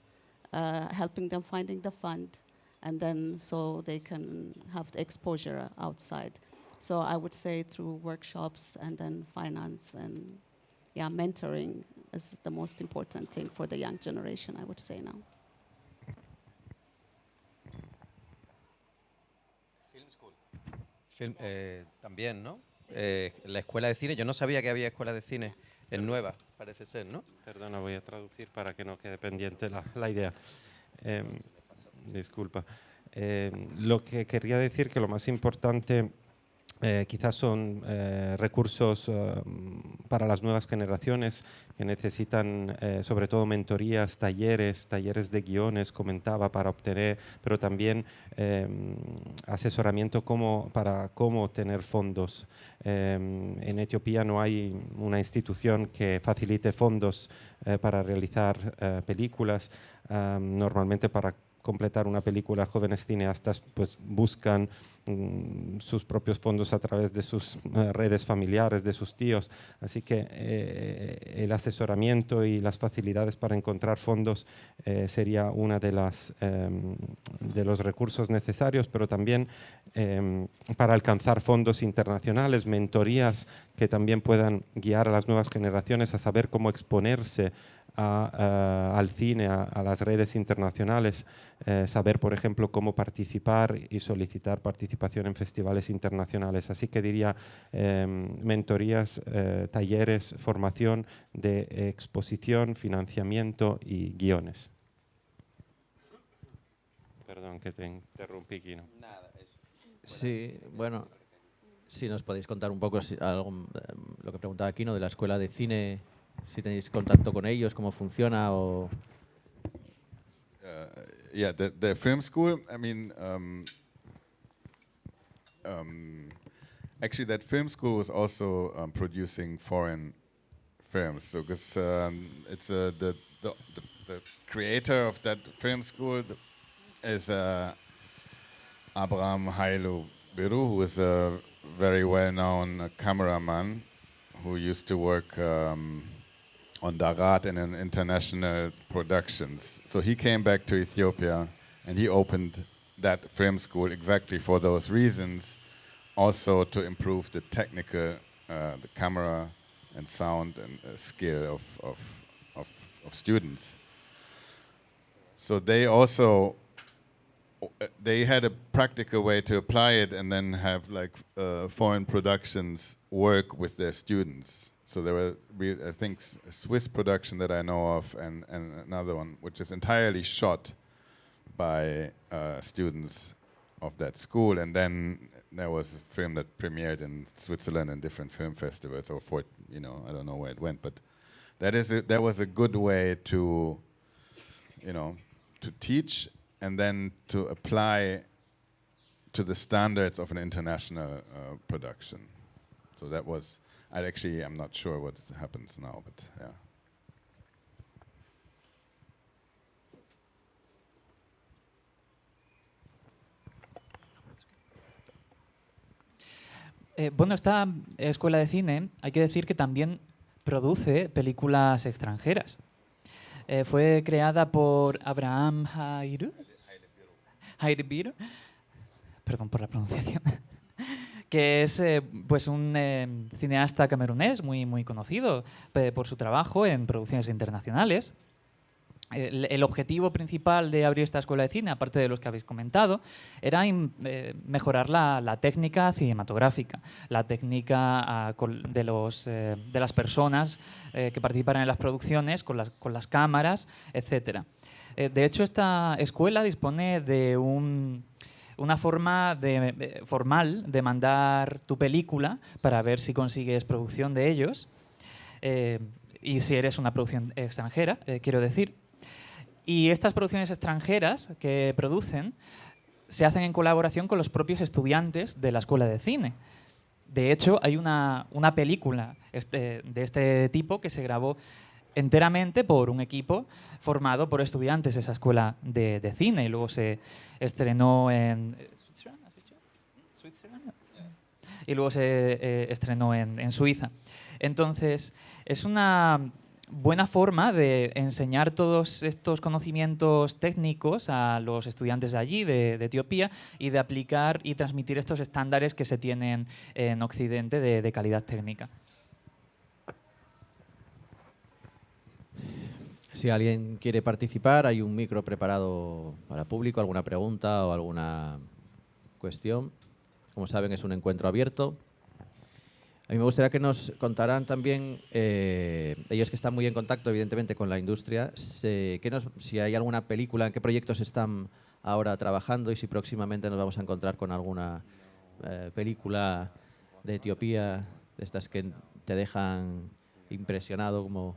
helping them finding the fund, and then so they can have the exposure outside. So I would say through workshops and then finance and mentoring is the most important thing for the young generation, I would say now. Film School. También, ¿no? La escuela de cine, yo no sabía que había escuela de cine en Nueva, parece ser, ¿no? Perdona, voy a traducir para que no quede pendiente la idea. Disculpa. Lo que quería decir que lo más importante quizás son recursos para las nuevas generaciones que necesitan sobre todo mentorías, talleres de guiones, comentaba, para obtener, pero también asesoramiento para cómo obtener fondos. En Etiopía no hay una institución que facilite fondos para realizar películas. Normalmente para completar una película, jóvenes cineastas pues buscan sus propios fondos a través de sus redes familiares, de sus tíos. Así que el asesoramiento y las facilidades para encontrar fondos sería una de los recursos necesarios, pero también para alcanzar fondos internacionales, mentorías que también puedan guiar a las nuevas generaciones a saber cómo exponerse al cine, a las redes internacionales, saber, por ejemplo, cómo participar y solicitar participación en festivales internacionales. Así que diría mentorías, talleres, formación de exposición, financiamiento y guiones. Perdón que te interrumpí, Kino. Nada, eso. Sí, bueno, si nos podéis contar un poco lo que preguntaba Kino de la escuela de cine, si tenéis contacto con ellos, cómo funciona o... Yeah, the film school, I mean, actually that film school was also producing foreign films. So because it's the creator of that film school is Abraham Hailu Biru, who is a very well-known cameraman who used to work on Darat and in international productions. So he came back to Ethiopia and he opened that film school exactly for those reasons, also to improve the technical, the camera and sound and skill of students. So they also, they had a practical way to apply it and then have like foreign productions work with their students. So there were, I think, a Swiss production that I know of and another one, which is entirely shot by students of that school. And then there was a film that premiered in Switzerland and different film festivals, or I don't know where it went. But that was a good way to, to teach and then to apply to the standards of an international production. So that was... I'm not sure what happens now, but yeah. Bueno, esta escuela de cine, hay que decir que también produce películas extranjeras. Fue creada por Abraham Heidebiru, perdón por la pronunciación, que es pues un cineasta camerunés muy conocido por su trabajo en producciones internacionales. El objetivo principal de abrir esta escuela de cine, aparte de los que habéis comentado, era mejorar la técnica cinematográfica, la técnica de las personas que participan en las producciones, con las cámaras, etc. De hecho, esta escuela dispone de una forma formal de mandar tu película para ver si consigues producción de ellos, y si eres una producción extranjera, quiero decir. Y estas producciones extranjeras que producen se hacen en colaboración con los propios estudiantes de la escuela de cine. De hecho, hay una película de este tipo que se grabó enteramente por un equipo formado por estudiantes de esa escuela de cine y luego se estrenó en Suiza. Entonces, es una buena forma de enseñar todos estos conocimientos técnicos a los estudiantes de allí, de Etiopía, y de aplicar y transmitir estos estándares que se tienen en Occidente de calidad técnica. Si alguien quiere participar, hay un micro preparado para público, alguna pregunta o alguna cuestión. Como saben, es un encuentro abierto. A mí me gustaría que nos contaran también, ellos que están muy en contacto, evidentemente, con la industria, si hay alguna película, en qué proyectos están ahora trabajando y si próximamente nos vamos a encontrar con alguna película de Etiopía, de estas que te dejan impresionado, como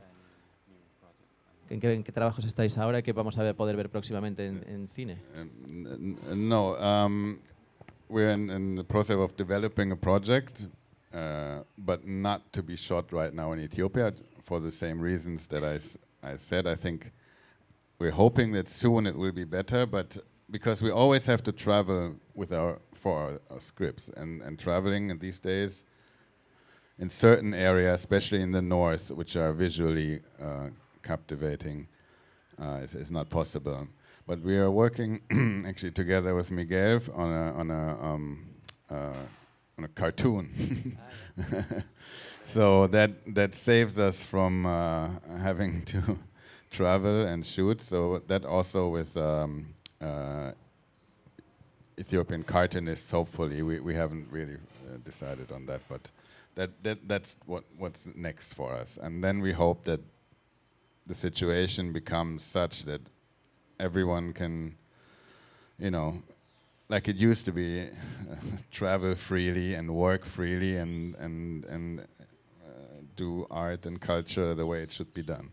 ¿en qué trabajos estáis ahora y qué vamos a poder ver próximamente en cine? No, we're in the process of developing a project, but not to be shot right now in Ethiopia for the same reasons that I said. I think we're hoping that soon it will be better, but because we always have to travel for our scripts, and traveling in these days in certain areas, especially in the north, which are visually captivating, is not possible. But we are working actually together with Miguel on a cartoon. So that saves us from having to travel and shoot. So that also with Ethiopian cartoonists, hopefully. We haven't really decided on that, but that's what's next for us. And then we hope that the situation becomes such that everyone can, like it used to be, travel freely and work freely and do art and culture the way it should be done.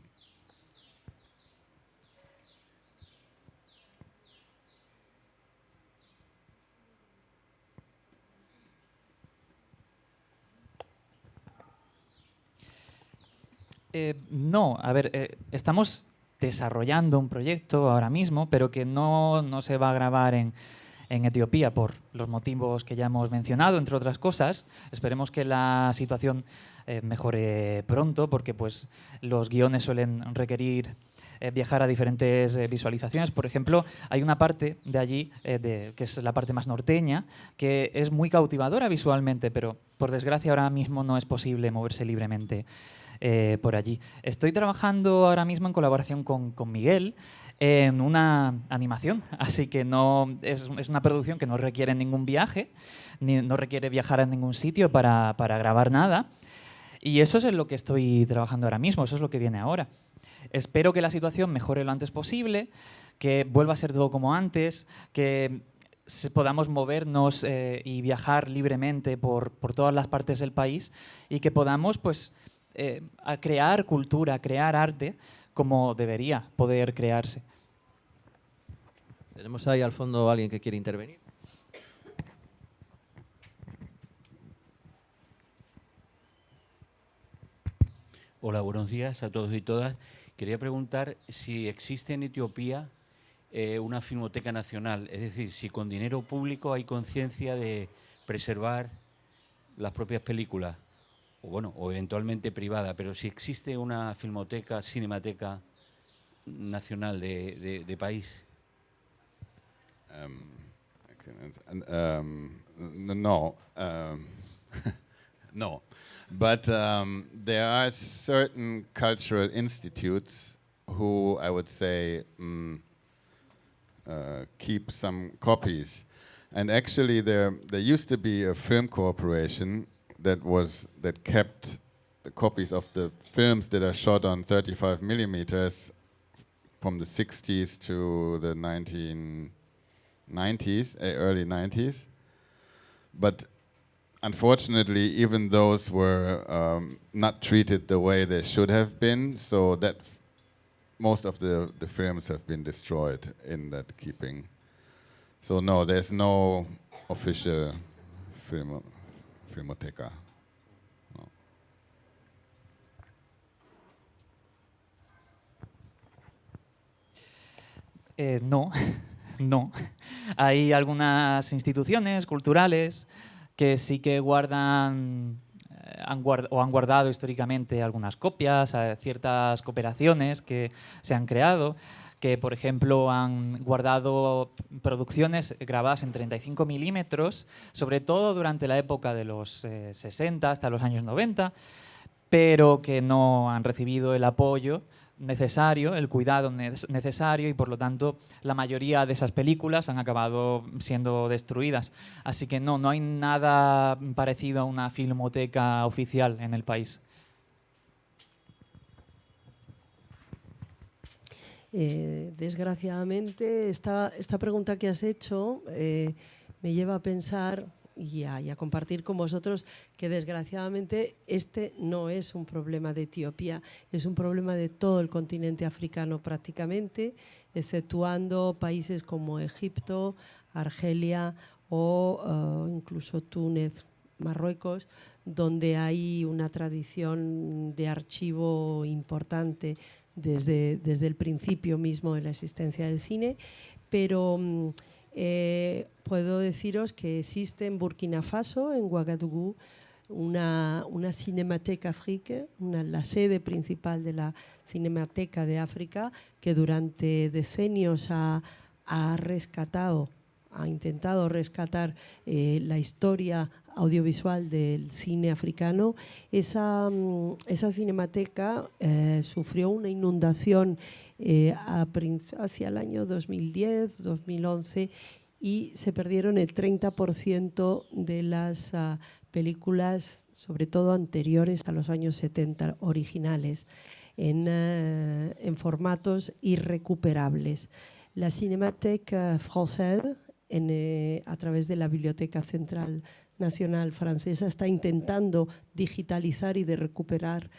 No, a ver, estamos desarrollando un proyecto ahora mismo, pero que no se va a grabar en Etiopía por los motivos que ya hemos mencionado, entre otras cosas. Esperemos que la situación mejore pronto, porque pues, los guiones suelen requerir viajar a diferentes visualizaciones. Por ejemplo, hay una parte de allí, que es la parte más norteña, que es muy cautivadora visualmente, pero por desgracia ahora mismo no es posible moverse libremente por allí. Estoy trabajando ahora mismo en colaboración con Miguel en una animación, así que no es una producción que no requiere ningún viaje, no requiere viajar a ningún sitio para grabar nada, y eso es en lo que estoy trabajando ahora mismo, eso es lo que viene ahora. Espero que la situación mejore lo antes posible, que vuelva a ser todo como antes, que podamos movernos y viajar libremente por todas las partes del país y que podamos pues, a crear cultura, crear arte como debería poder crearse. Tenemos ahí al fondo a alguien que quiere intervenir. Hola, buenos días a todos y todas. Quería preguntar si existe en Etiopía una filmoteca nacional, es decir, si con dinero público hay conciencia de preservar las propias películas, o bueno, o eventualmente privada, pero si existe una filmoteca, cinemateca nacional de país. No, no, but there are certain cultural institutes who I would say keep some copies, and actually there used to be a film corporation that kept the copies of the films that are shot on 35 millimeters from the 60s to the 1990s, early 90s. But unfortunately, even those were not treated the way they should have been, so that most of the films have been destroyed in that keeping. So no, there's no official filmoteca. No. No, no. Hay algunas instituciones culturales que sí que guardan han guardado históricamente algunas copias, ciertas cooperaciones que se han creado, que por ejemplo han guardado producciones grabadas en 35 milímetros, sobre todo durante la época de los 60 hasta los años 90, pero que no han recibido el apoyo necesario, el cuidado necesario, y por lo tanto la mayoría de esas películas han acabado siendo destruidas. Así que no hay nada parecido a una filmoteca oficial en el país. Desgraciadamente, esta pregunta que has hecho me lleva a pensar y a compartir con vosotros que desgraciadamente este no es un problema de Etiopía, es un problema de todo el continente africano prácticamente, exceptuando países como Egipto, Argelia o incluso Túnez, Marruecos, donde hay una tradición de archivo importante desde el principio mismo de la existencia del cine, pero puedo deciros que existe en Burkina Faso, en Ouagadougou, una Cinémathèque Afrique, la sede principal de la Cinemateca de África, que durante decenios ha intentado rescatar la historia audiovisual del cine africano. Esa cinemateca sufrió una inundación hacia el año 2010, 2011, y se perdieron el 30% de las películas, sobre todo anteriores a los años 70, originales, en formatos irrecuperables. La Cinémathèque Française, a través de la Biblioteca Central Nacional Francesa, está intentando digitalizar y de recuperar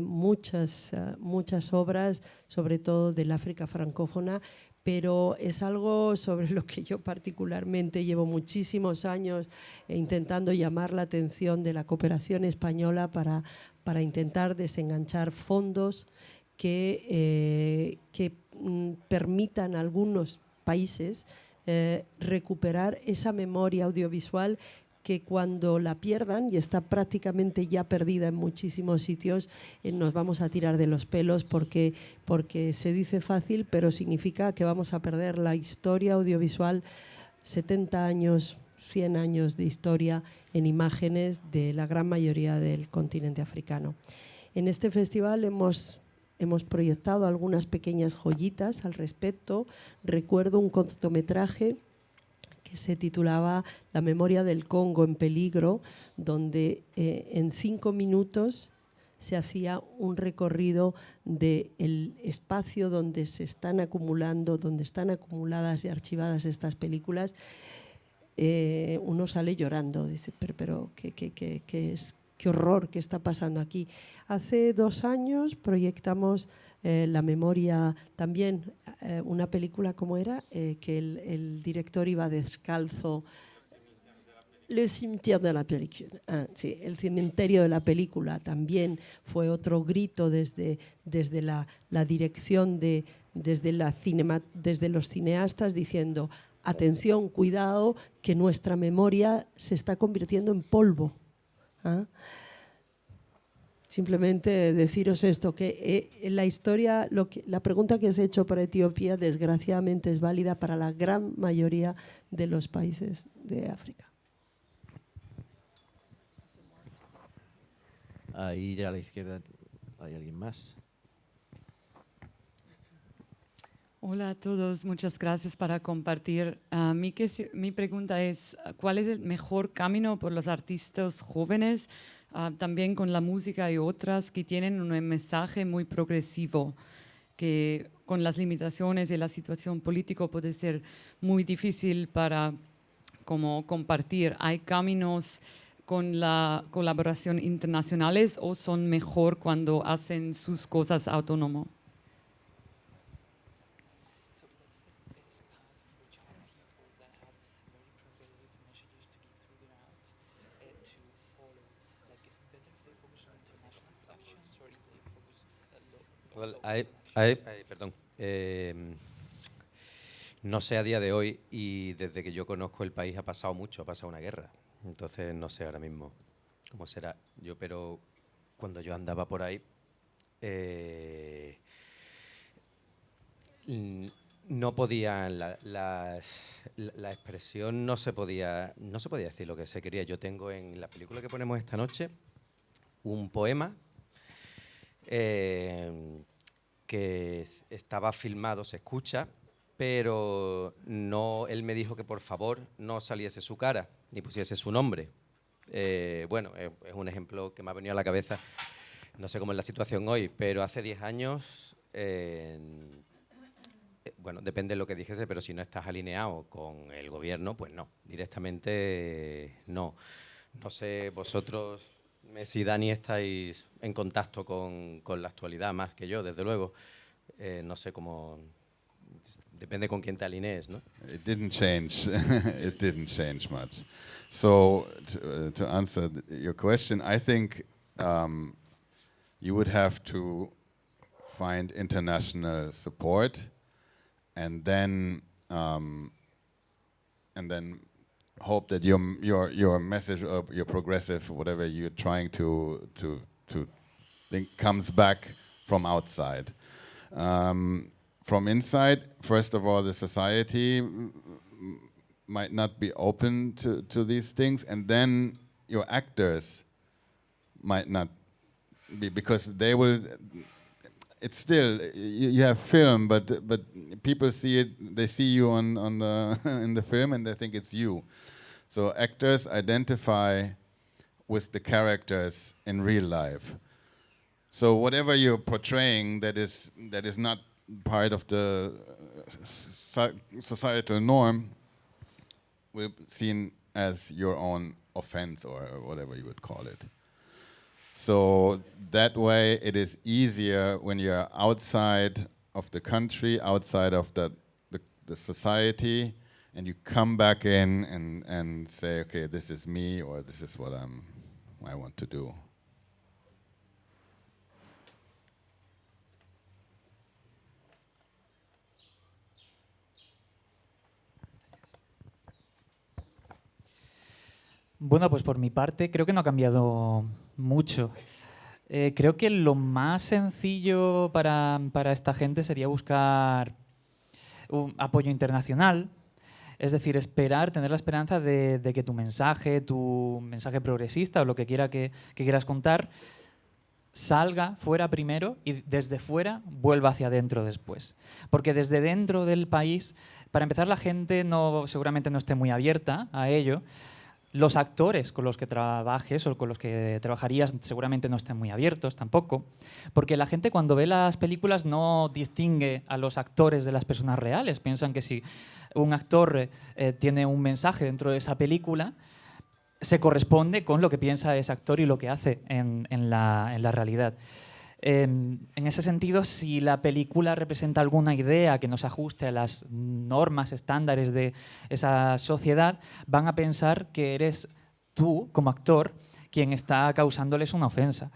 muchas obras, sobre todo del África francófona, pero es algo sobre lo que yo particularmente llevo muchísimos años intentando llamar la atención de la cooperación española para intentar desenganchar fondos que permitan a algunos países recuperar esa memoria audiovisual que cuando la pierdan, y está prácticamente ya perdida en muchísimos sitios, nos vamos a tirar de los pelos porque se dice fácil, pero significa que vamos a perder la historia audiovisual, 70 años, 100 años de historia en imágenes de la gran mayoría del continente africano. En este festival hemos proyectado algunas pequeñas joyitas al respecto. Recuerdo un cortometraje que se titulaba La memoria del Congo en peligro, donde en 5 minutos se hacía un recorrido del espacio donde se están acumulando, donde están acumuladas y archivadas estas películas. Uno sale llorando, dice, pero qué horror que está pasando aquí. Hace 2 años proyectamos La memoria, también una película como era, que el director iba descalzo. Le cimetière de la película. Sí, el cementerio de la película también fue otro grito desde la dirección, desde los cineastas, diciendo: atención, cuidado, que nuestra memoria se está convirtiendo en polvo. ¿ah? Simplemente deciros esto, que la historia, la pregunta que has hecho para Etiopía, desgraciadamente es válida para la gran mayoría de los países de África. Ahí ya a la izquierda hay alguien más. Hola a todos, muchas gracias para compartir. Mi pregunta es, ¿cuál es el mejor camino por los artistas jóvenes, también con la música y otras que tienen un mensaje muy progresivo, que con las limitaciones de la situación política puede ser muy difícil para como compartir? ¿Hay caminos con la colaboración internacionales o son mejor cuando hacen sus cosas autónomo? Well, perdón. No sé a día de hoy, y desde que yo conozco el país ha pasado mucho, ha pasado una guerra. Entonces no sé ahora mismo cómo será. Pero cuando yo andaba por ahí, no podía, la expresión no se podía decir lo que se quería. Yo tengo en la película que ponemos esta noche un poema que estaba filmado, se escucha, pero no, él me dijo que por favor no saliese su cara ni pusiese su nombre. Bueno, es un ejemplo que me ha venido a la cabeza. No sé cómo es la situación hoy, pero hace 10 años, bueno, depende de lo que dijese, pero si no estás alineado con el gobierno, pues no, directamente no. No sé, vosotros, Messi y Dani, estáis en contacto con la actualidad más que yo, desde luego. No sé cómo... Depende con quién te alinees, ¿no? It didn't change. It didn't change much. So to answer your question, I think you would have to find international support, and then hope that your message or your progressive, whatever you're trying to think, comes back from outside. From inside, first of all, the society might not be open to these things, and then your actors might not be, because they will. It's still you have film, but people see it. They see you on the in the film, and they think it's you. So actors identify with the characters in real life. So whatever you're portraying that is not part of the societal norm will be seen as your own offense, or whatever you would call it. So that way it is easier when you're outside of the country, outside of the society, and you come back in and say, okay, this is me, or this is what I want to do. Bueno, pues por mi parte creo que no ha cambiado mucho. Creo que lo más sencillo para esta gente sería buscar un apoyo internacional, es decir, tener la esperanza de que tu mensaje progresista o lo que quiera que quieras contar, salga fuera primero y desde fuera vuelva hacia adentro después. Porque desde dentro del país, para empezar, la gente seguramente no esté muy abierta a ello. Los actores con los que trabajes o con los que trabajarías seguramente no estén muy abiertos tampoco, porque la gente cuando ve las películas no distingue a los actores de las personas reales. Piensan que si un actor tiene un mensaje dentro de esa película, se corresponde con lo que piensa ese actor y lo que hace en la realidad. En ese sentido, si la película representa alguna idea que no se ajuste a las normas, estándares de esa sociedad, van a pensar que eres tú, como actor, quien está causándoles una ofensa.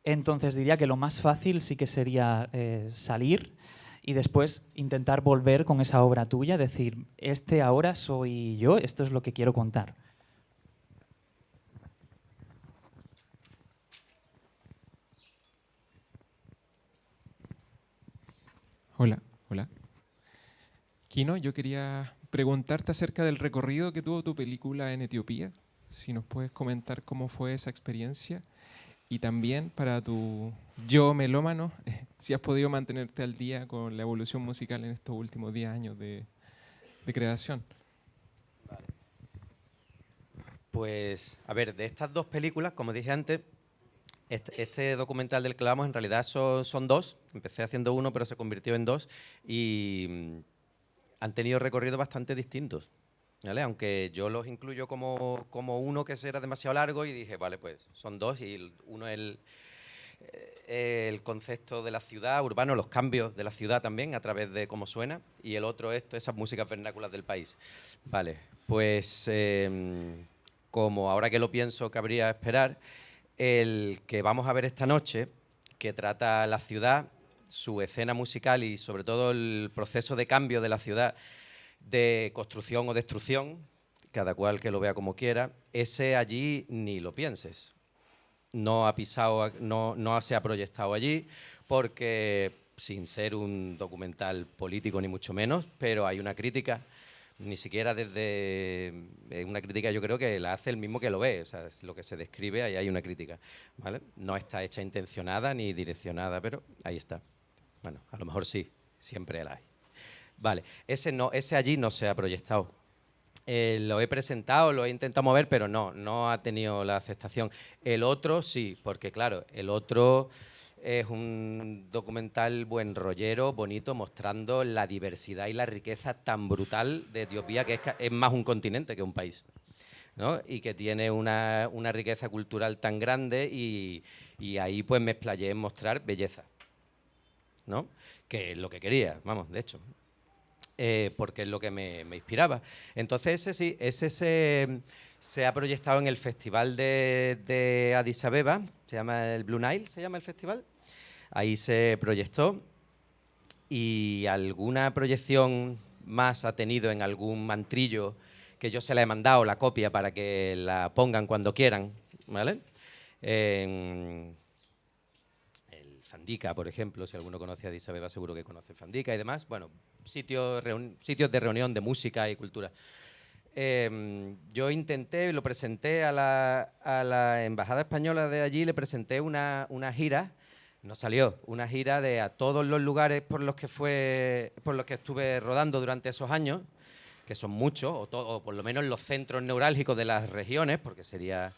Entonces diría que lo más fácil sí que sería salir y después intentar volver con esa obra tuya, decir, ahora soy yo, esto es lo que quiero contar. Hola, hola. Kino, yo quería preguntarte acerca del recorrido que tuvo tu película en Etiopía. Si nos puedes comentar cómo fue esa experiencia. Y también para tu yo melómano, si has podido mantenerte al día con la evolución musical en estos últimos 10 años de creación. Pues, a ver, de estas dos películas, como dije antes, este documental del que hablamos en realidad son dos. Empecé haciendo uno, pero se convirtió en dos y han tenido recorridos bastante distintos, ¿vale? Aunque yo los incluyo como uno que era demasiado largo y dije, vale, pues son dos y uno es el concepto de la ciudad, urbano, los cambios de la ciudad también a través de cómo suena, y el otro esas músicas vernáculas del país. Vale, pues como ahora que lo pienso cabría esperar, el que vamos a ver esta noche, que trata la ciudad, su escena musical y sobre todo el proceso de cambio de la ciudad, de construcción o destrucción, cada cual que lo vea como quiera, ese allí ni lo pienses. No ha pisado, no se ha proyectado allí, porque sin ser un documental político ni mucho menos, pero hay una crítica, ni siquiera desde una crítica, yo creo que la hace el mismo que lo ve, o sea, es lo que se describe, ahí hay una crítica, ¿vale? No está hecha intencionada ni direccionada, pero ahí está. Bueno, a lo mejor sí, siempre la hay. Vale, ese allí no se ha proyectado. Lo he presentado, lo he intentado mover, pero no ha tenido la aceptación. El otro sí, porque claro, el otro es un documental buen rollero, bonito, mostrando la diversidad y la riqueza tan brutal de Etiopía, que es más un continente que un país, ¿no? Y que tiene una riqueza cultural tan grande y ahí pues me explayé en mostrar belleza, ¿no? Que es lo que quería, vamos, de hecho. Porque es lo que me inspiraba. Entonces ese se ha proyectado en el festival de Addis Abeba, se llama el Blue Nile, se llama el festival. Ahí se proyectó y alguna proyección más ha tenido en algún mantrillo que yo se la he mandado, la copia, para que la pongan cuando quieran, ¿vale? Fandika, por ejemplo, si alguno conoce a Addis Abeba seguro que conoce Fandika y demás. Bueno, sitios de reunión de música y cultura. Yo intenté, lo presenté a la embajada española de allí, le presenté una gira, no salió, una gira a todos los lugares por los que estuve rodando durante esos años, que son muchos, o por lo menos los centros neurálgicos de las regiones, porque sería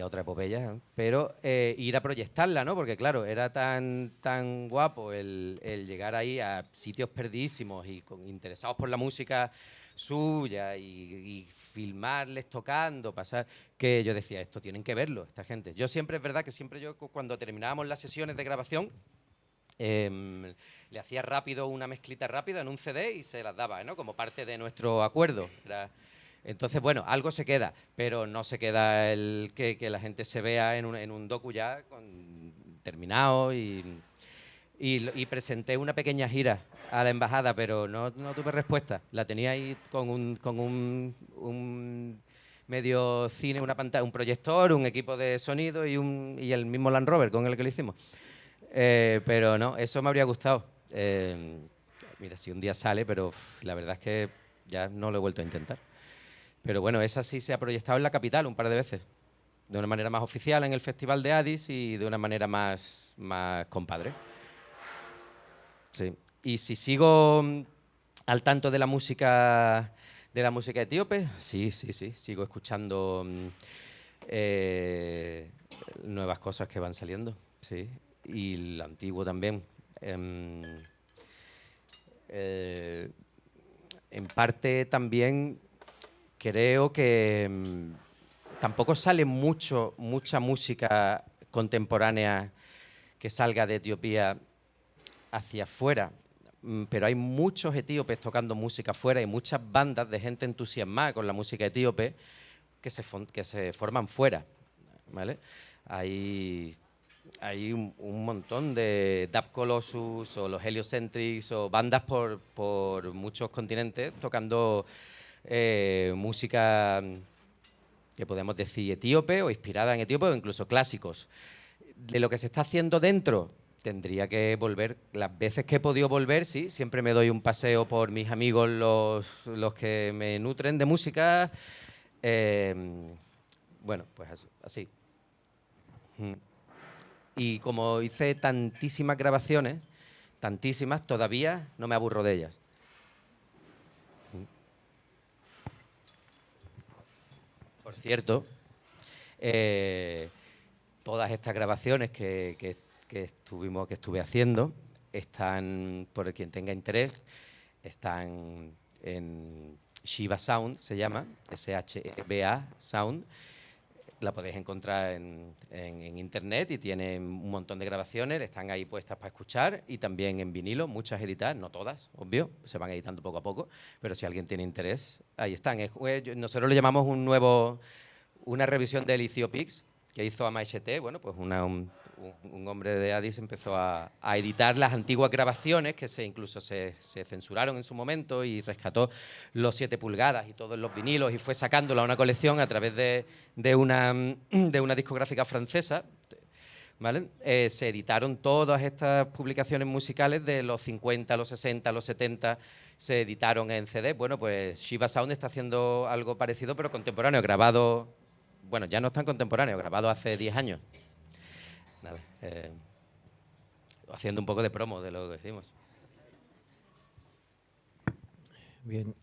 otra epopeya, ¿eh? Pero ir a proyectarla, ¿no? Porque claro, era tan guapo el llegar ahí a sitios perdidísimos y interesados por la música suya y filmarles tocando, pasar, que yo decía, esto tienen que verlo, esta gente. Yo siempre, es verdad que siempre yo cuando terminábamos las sesiones de grabación, le hacía rápido una mezclita rápida en un CD y se las daba, ¿no? Como parte de nuestro acuerdo. Entonces, bueno, algo se queda, pero no se queda el que la gente se vea en un docu ya terminado y presenté una pequeña gira a la embajada, pero no tuve respuesta. La tenía ahí con un medio cine, una pantalla, un proyector, un equipo de sonido y el mismo Land Rover con el que lo hicimos. Pero no, eso me habría gustado. Mira, si un día sale, pero la verdad es que ya no lo he vuelto a intentar. Pero bueno, esa sí se ha proyectado en la capital un par de veces, de una manera más oficial en el Festival de Addis y de una manera más compadre. Sí. Y si sigo al tanto de la música etíope, sí, sigo escuchando nuevas cosas que van saliendo, sí, y lo antiguo también. En parte también creo que tampoco sale mucha música contemporánea que salga de Etiopía hacia afuera, pero hay muchos etíopes tocando música afuera y muchas bandas de gente entusiasmada con la música etíope que se forman fuera, ¿vale? Hay un montón de Dub Colossus o los Heliocentrics o bandas por muchos continentes tocando música que podemos decir etíope o inspirada en etíope o incluso clásicos. De lo que se está haciendo dentro, tendría que volver. Las veces que he podido volver, sí, siempre me doy un paseo por mis amigos, los que me nutren de música. Bueno, pues así. Y como hice tantísimas grabaciones, tantísimas, todavía no me aburro de ellas. Por cierto, todas estas grabaciones que estuve haciendo están, por quien tenga interés, están en Shiva Sound, se llama, SHBA Sound. La podéis encontrar en internet y tiene un montón de grabaciones, están ahí puestas para escuchar, y también en vinilo, muchas editadas, no todas, obvio, se van editando poco a poco, pero si alguien tiene interés, ahí están. Nosotros le llamamos una revisión del Ethiopix que hizo Amaishete. Bueno, pues un hombre de Addis empezó a editar las antiguas grabaciones que incluso se censuraron en su momento, y rescató los 7 pulgadas y todos los vinilos y fue sacándolo a una colección a través de una discográfica francesa, ¿vale? Se editaron todas estas publicaciones musicales de los 50, los 60, los 70, se editaron en CD. Bueno, pues Shiva Sound está haciendo algo parecido, pero contemporáneo, grabado, bueno, ya no es tan contemporáneo, grabado hace 10 años. Nada, haciendo un poco de promo de lo que decimos. Bien,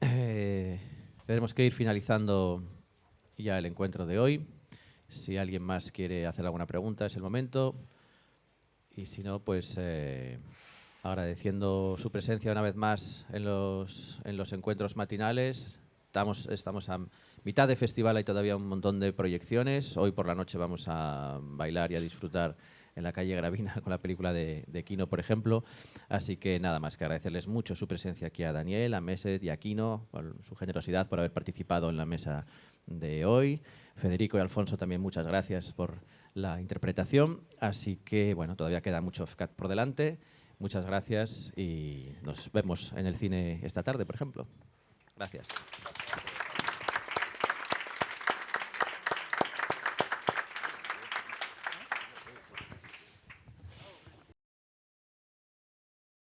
tenemos que ir finalizando ya el encuentro de hoy. Si alguien más quiere hacer alguna pregunta, es el momento. Y si no, pues agradeciendo su presencia una vez más en los encuentros matinales. Estamos a mitad de festival, hay todavía un montón de proyecciones. Hoy por la noche vamos a bailar y a disfrutar en la calle Gravina con la película de Kino, por ejemplo. Así que nada más que agradecerles mucho su presencia aquí a Daniel, a Meset y a Kino, por su generosidad por haber participado en la mesa de hoy. Federico y Alfonso, también muchas gracias por la interpretación. Así que, bueno, todavía queda mucho FCAT por delante. Muchas gracias y nos vemos en el cine esta tarde, por ejemplo. Gracias.